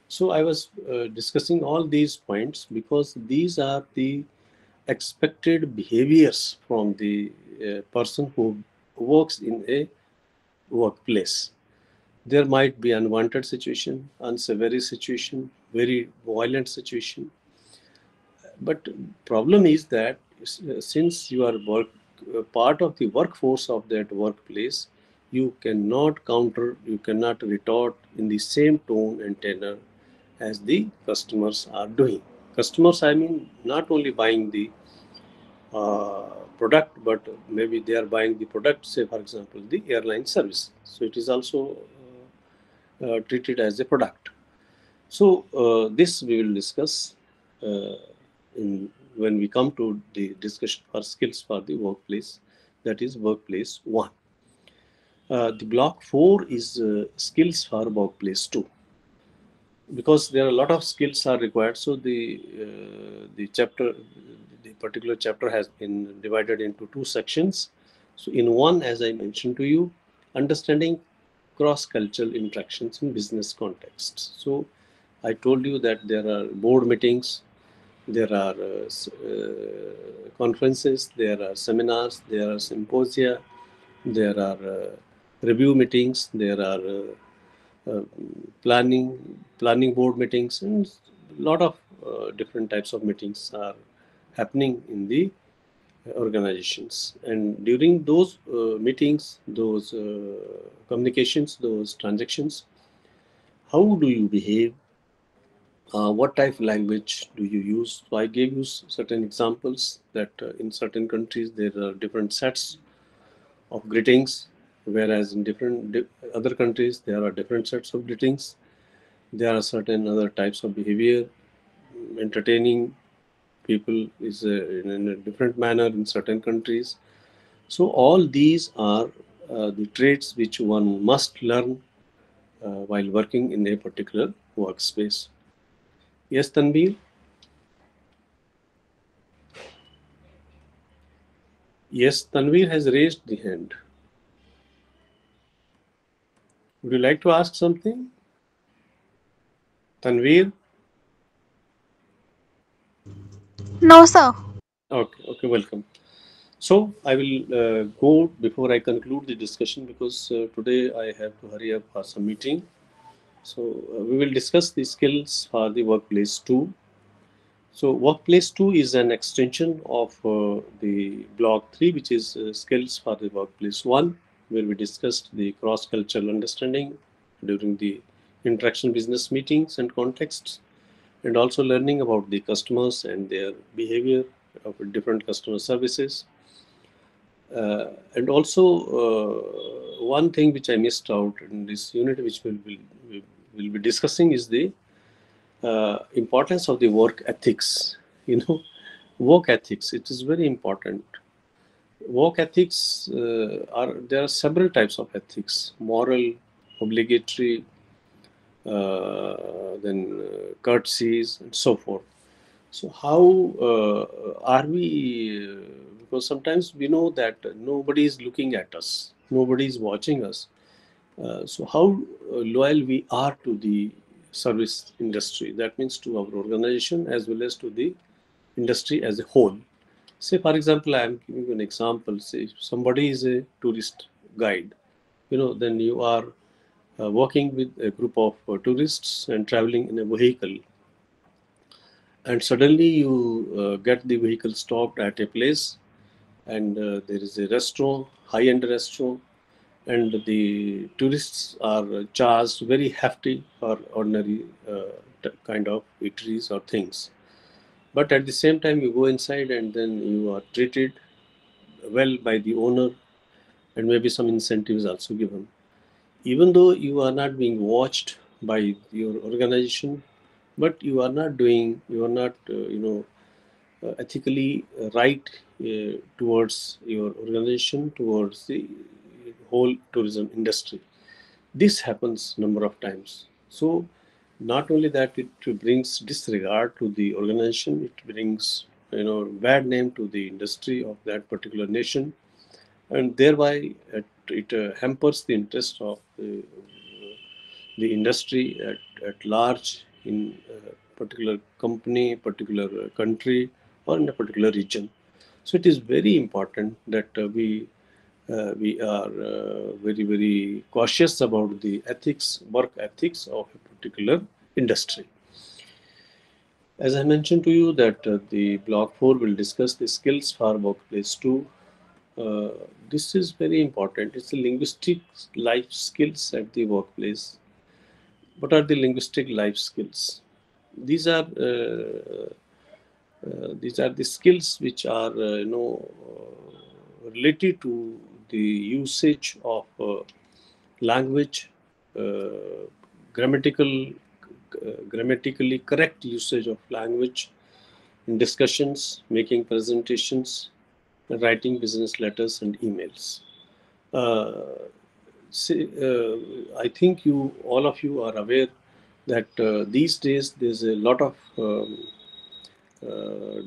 So I was discussing all these points because these are the expected behaviors from the person who works in a workplace. There might be unwanted situation, unsavory situation, very violent situation. But problem is that since you are part of the workforce of that workplace, you cannot counter, you cannot retort in the same tone and tenor as the customers are doing. Customers, I mean, not only buying the uh, product, but maybe they are buying the product, say for example, the airline service. So it is also treated as a product. So this we will discuss. Uh, when we come to the discussion for skills for the workplace, that is workplace 1. The block 4 is skills for workplace 2, because there are a lot of skills are required. So the particular chapter has been divided into 2 sections. So in one, as I mentioned to you, understanding cross-cultural interactions in business contexts. So I told you that there are board meetings, there are conferences, there are seminars, there are symposia, there are review meetings, there are planning board meetings, and a lot of different types of meetings are happening in the organizations. And during those meetings, those communications, those transactions, how do you behave? What type of language do you use? So I gave you certain examples that in certain countries there are different sets of greetings, whereas in other countries there are different sets of greetings. There are certain other types of behavior. Entertaining people is in a different manner in certain countries. So all these are the traits which one must learn while working in a particular workspace. Yes, Tanveer? Yes, Tanveer has raised the hand. Would you like to ask something? Tanveer? No, sir. Okay, welcome. So I will go before I conclude the discussion, because today I have to hurry up for some meeting. So we will discuss the skills for the workplace 2. So workplace 2 is an extension of the block 3, which is skills for the workplace 1, where we discussed the cross-cultural understanding during the interaction business meetings and contexts, and also learning about the customers and their behavior of different customer services. And also one thing which I missed out in this unit, which we will be discussing, is the importance of the work ethics. Work ethics, it is very important. Work ethics there are several types of ethics: moral, obligatory, then courtesies, and so forth. So how are we? Because sometimes we know that nobody is looking at us, nobody is watching us. So how loyal we are to the service industry? That means to our organization as well as to the industry as a whole. Say, for example, I am giving you an example. Say, somebody is a tourist guide. Then you are working with a group of tourists and traveling in a vehicle, and suddenly you get the vehicle stopped at a place, and there is a restaurant, high-end restaurant, and the tourists are charged very hefty for ordinary kind of eateries or things. But at the same time, you go inside and then you are treated well by the owner, and maybe some incentives also given. Even though you are not being watched by your organization, but you are not ethically right towards your organization, towards the whole tourism industry. This happens number of times. So not only that, it brings disregard to the organization, it brings bad name to the industry of that particular nation, and thereby it hampers the interest of the industry at large in a particular company, particular country, or in a particular region. So it is very important that we are very, very cautious about the work ethics of a particular industry. As I mentioned to you that the block 4 will discuss the skills for workplace 2. This is very important. It's the linguistic life skills at the workplace. What are the linguistic life skills? These are the skills which are related to the usage of language, uh, grammatically correct usage of language, in discussions, making presentations, writing business letters and emails. I think all of you are aware that these days there's a lot of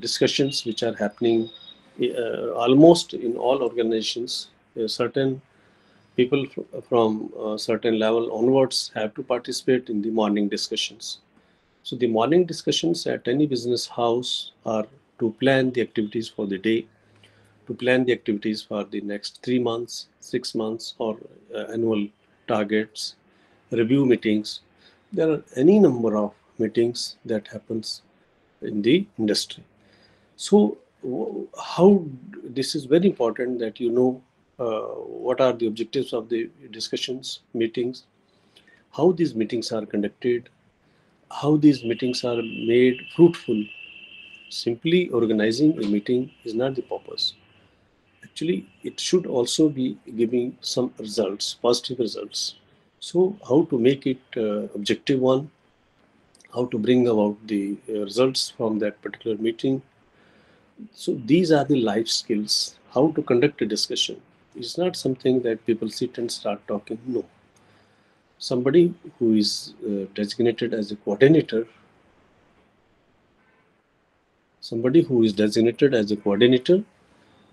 discussions which are happening almost in all organizations. Certain people from a certain level onwards have to participate in the morning discussions. So the morning discussions at any business house are to plan the activities for the day, to plan the activities for the next 3 months, 6 months, or annual targets, review meetings. There are any number of meetings that happens in the industry. So how this is very important that you know what are the objectives of the discussions, meetings, how these meetings are conducted, how these meetings are made fruitful. Simply organizing a meeting is not the purpose. Actually, it should also be giving some results, positive results. So how to make it objective one, how to bring about the results from that particular meeting. So these are the life skills, how to conduct a discussion. It's not something that people sit and start talking. No. Somebody who is designated as a coordinator,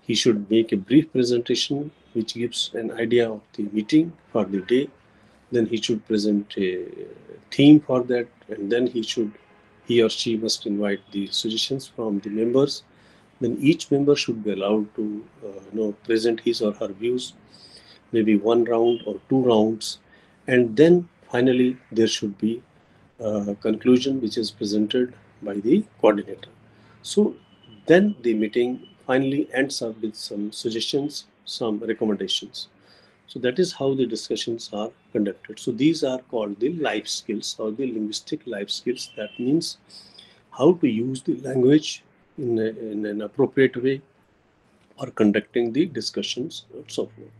he should make a brief presentation which gives an idea of the meeting for the day. Then he should present a theme for that, and then he or she must invite the suggestions from the members. Then each member should be allowed to present his or her views, maybe one round or two rounds, and then finally there should be a conclusion which is presented by the coordinator. So then the meeting finally ends up with some suggestions, some recommendations. So that is how the discussions are conducted. So these are called the life skills or the linguistic life skills. That means how to use the language in an appropriate way or conducting the discussions and so forth.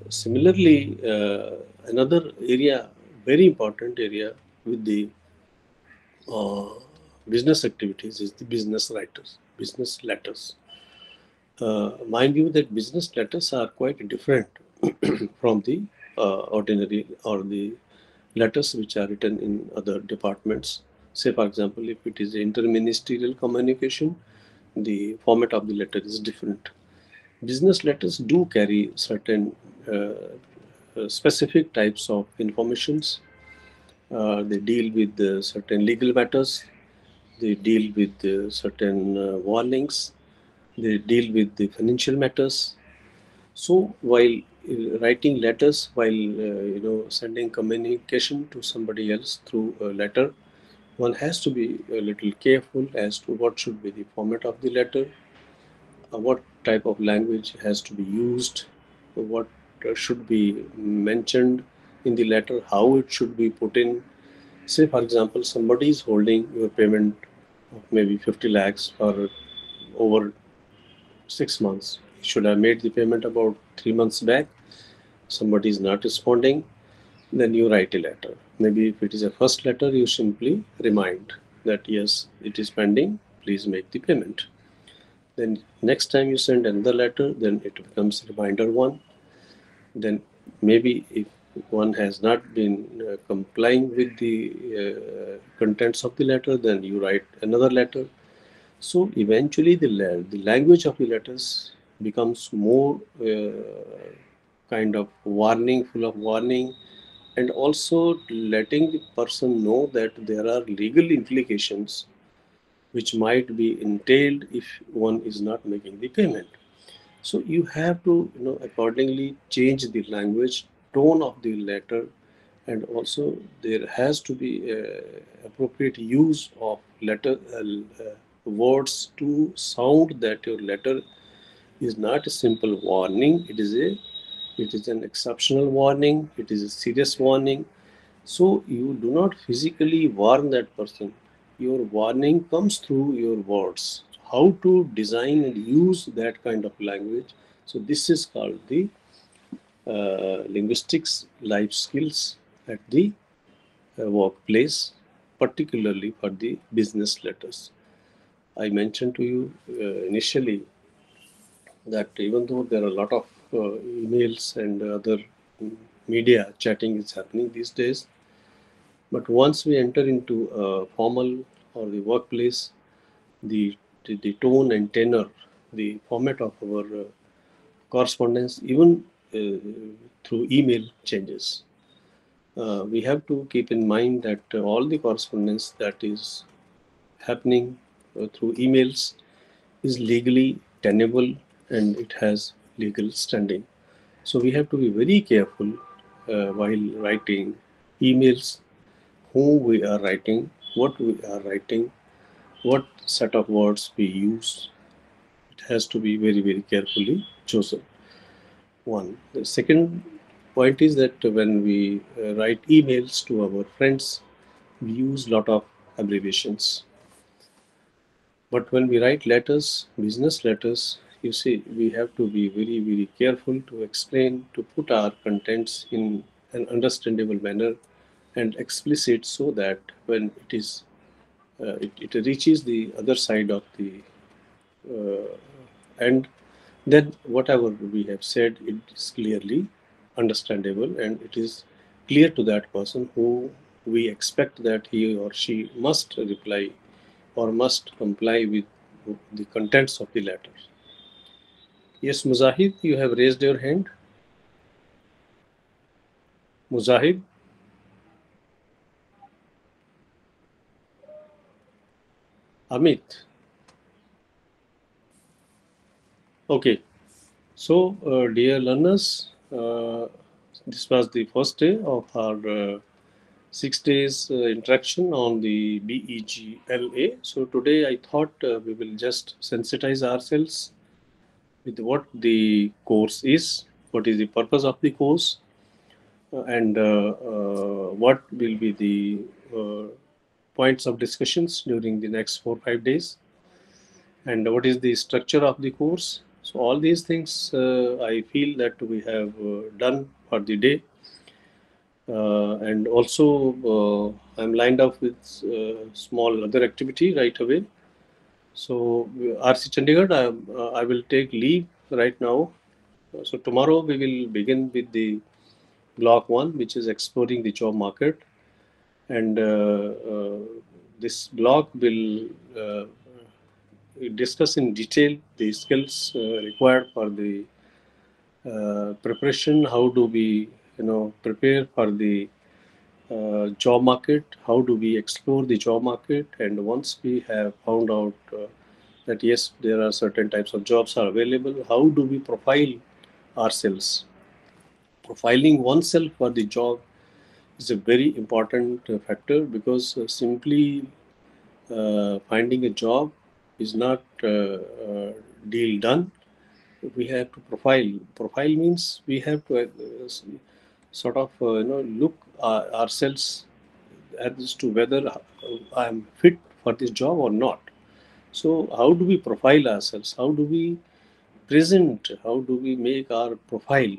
Similarly, another area, very important area with the uh, business activities is the business letters. Mind you that business letters are quite different from the ordinary or the letters which are written in other departments. Say, for example, if it is interministerial communication, the format of the letter is different. Business letters do carry certain specific types of informations. They deal with certain legal matters. They deal with certain warnings. They deal with the financial matters. So while writing letters, while sending communication to somebody else through a letter, one has to be a little careful as to what should be the format of the letter, what type of language has to be used, what should be mentioned in the letter, how it should be put in. Say, for example, somebody is holding your payment of maybe 50 lakhs for over 6 months. You should have made the payment about 3 months back. Somebody is not responding, then you write a letter. Maybe if it is a first letter, you simply remind that yes, it is pending, please make the payment. Then next time you send another letter, then it becomes reminder one. Then maybe if one has not been complying with the contents of the letter, then you write another letter. So eventually the language of the letters becomes more kind of warning, full of warning, and also letting the person know that there are legal implications which might be entailed if one is not making the payment. So you have to accordingly change the language, tone of the letter, and also there has to be appropriate use of letter words to sound that your letter is not a simple warning. It is an exceptional warning. It is a serious warning. So you do not physically warn that person. Your warning comes through your words. How to design and use that kind of language. So this is called the linguistics life skills at the workplace, particularly for the business letters. I mentioned to you initially that even though there are a lot of emails and other media chatting is happening these days, but once we enter into a formal or the workplace, the tone and tenor, the format of our correspondence, even through email changes. We have to keep in mind that all the correspondence that is happening through emails is legally tenable and it has legal standing. So we have to be very careful while writing emails, who we are writing, what we are writing, what set of words we use. It has to be very, very carefully chosen. One. The second point is that when we write emails to our friends, we use a lot of abbreviations. But when we write letters, business letters, you see, we have to be very, very careful to explain, to put our contents in an understandable manner and explicit so that when it reaches the other side of the end, then whatever we have said, it is clearly understandable and it is clear to that person who we expect that he or she must reply or must comply with the contents of the letter. Yes, Muzahid, you have raised your hand. Muzahid? Amit? Okay. So, dear learners, this was the first day of our 6 days interaction on the BEGLA. So today I thought we will just sensitize ourselves with what the course is, what is the purpose of the course, and what will be the points of discussions during the next 4 5 days, and what is the structure of the course. So all these things I feel that we have done for the day. And also, I'm lined up with small other activity right away. So, RC Chandigarh, I will take leave right now. So, tomorrow we will begin with the block one, which is exploring the job market. And this block will discuss in detail the skills required for the preparation. How do we, prepare for the job market, how do we explore the job market, and once we have found out that yes, there are certain types of jobs are available, how do we profile ourselves. Profiling oneself for the job is a very important factor, because simply finding a job is not deal done. We have to profile means we have to sort of look ourselves as to whether I am fit for this job or not. So, how do we profile ourselves? How do we present? How do we make our profile?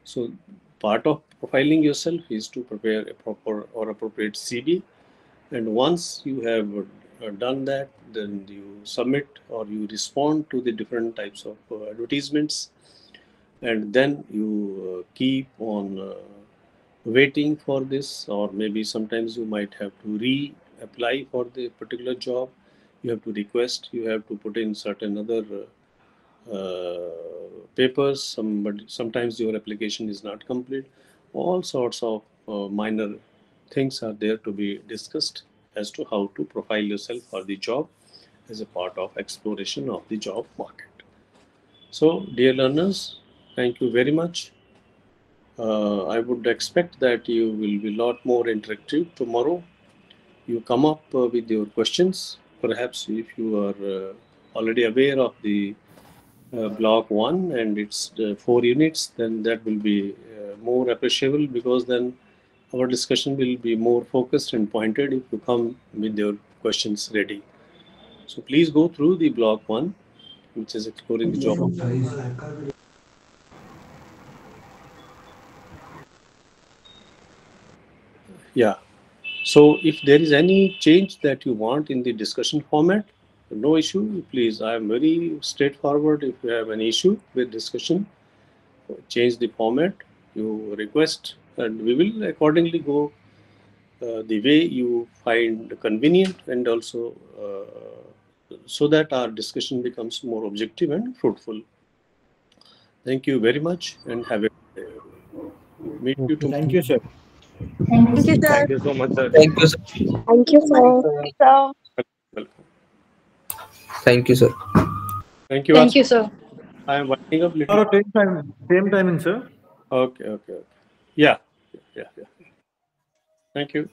So, part of profiling yourself is to prepare a proper or appropriate CV. And once you have done that, then you submit or you respond to the different types of advertisements, and then you keep on waiting for this, or maybe sometimes you might have to re-apply for the particular job. You have to request, you have to put in certain other papers. Sometimes your application is not complete. All sorts of minor things are there to be discussed as to how to profile yourself for the job as a part of exploration of the job market. So, dear learners, thank you very much. I would expect that you will be a lot more interactive tomorrow. You come up with your questions. Perhaps if you are already aware of the block one and its 4 units, then that will be more appreciable, because then our discussion will be more focused and pointed if you come with your questions ready. So please go through the block one, which is exploring the job. Yeah. So if there is any change that you want in the discussion format, no issue. Please, I am very straightforward. If you have an issue with discussion, change the format, you request, and we will accordingly go the way you find convenient, and also so that our discussion becomes more objective and fruitful. Thank you very much, and have a good day. Meet you tomorrow. Thank you, sir. Thank you, sir. Thank you so much, sir. Thank you, sir. Thank you, sir. Welcome. Thank you, sir. Thank you. Thank you, sir. I am winding up little. Tomorrow same timing, sir. Okay. Yeah. Thank you.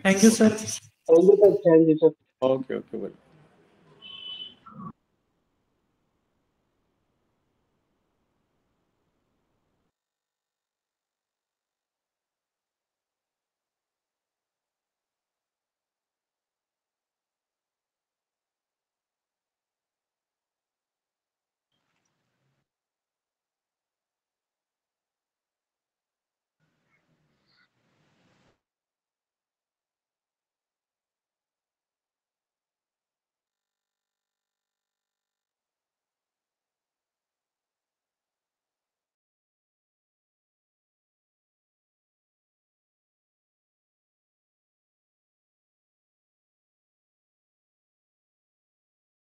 Thank you, sir. Thank you, sir. Okay. Well.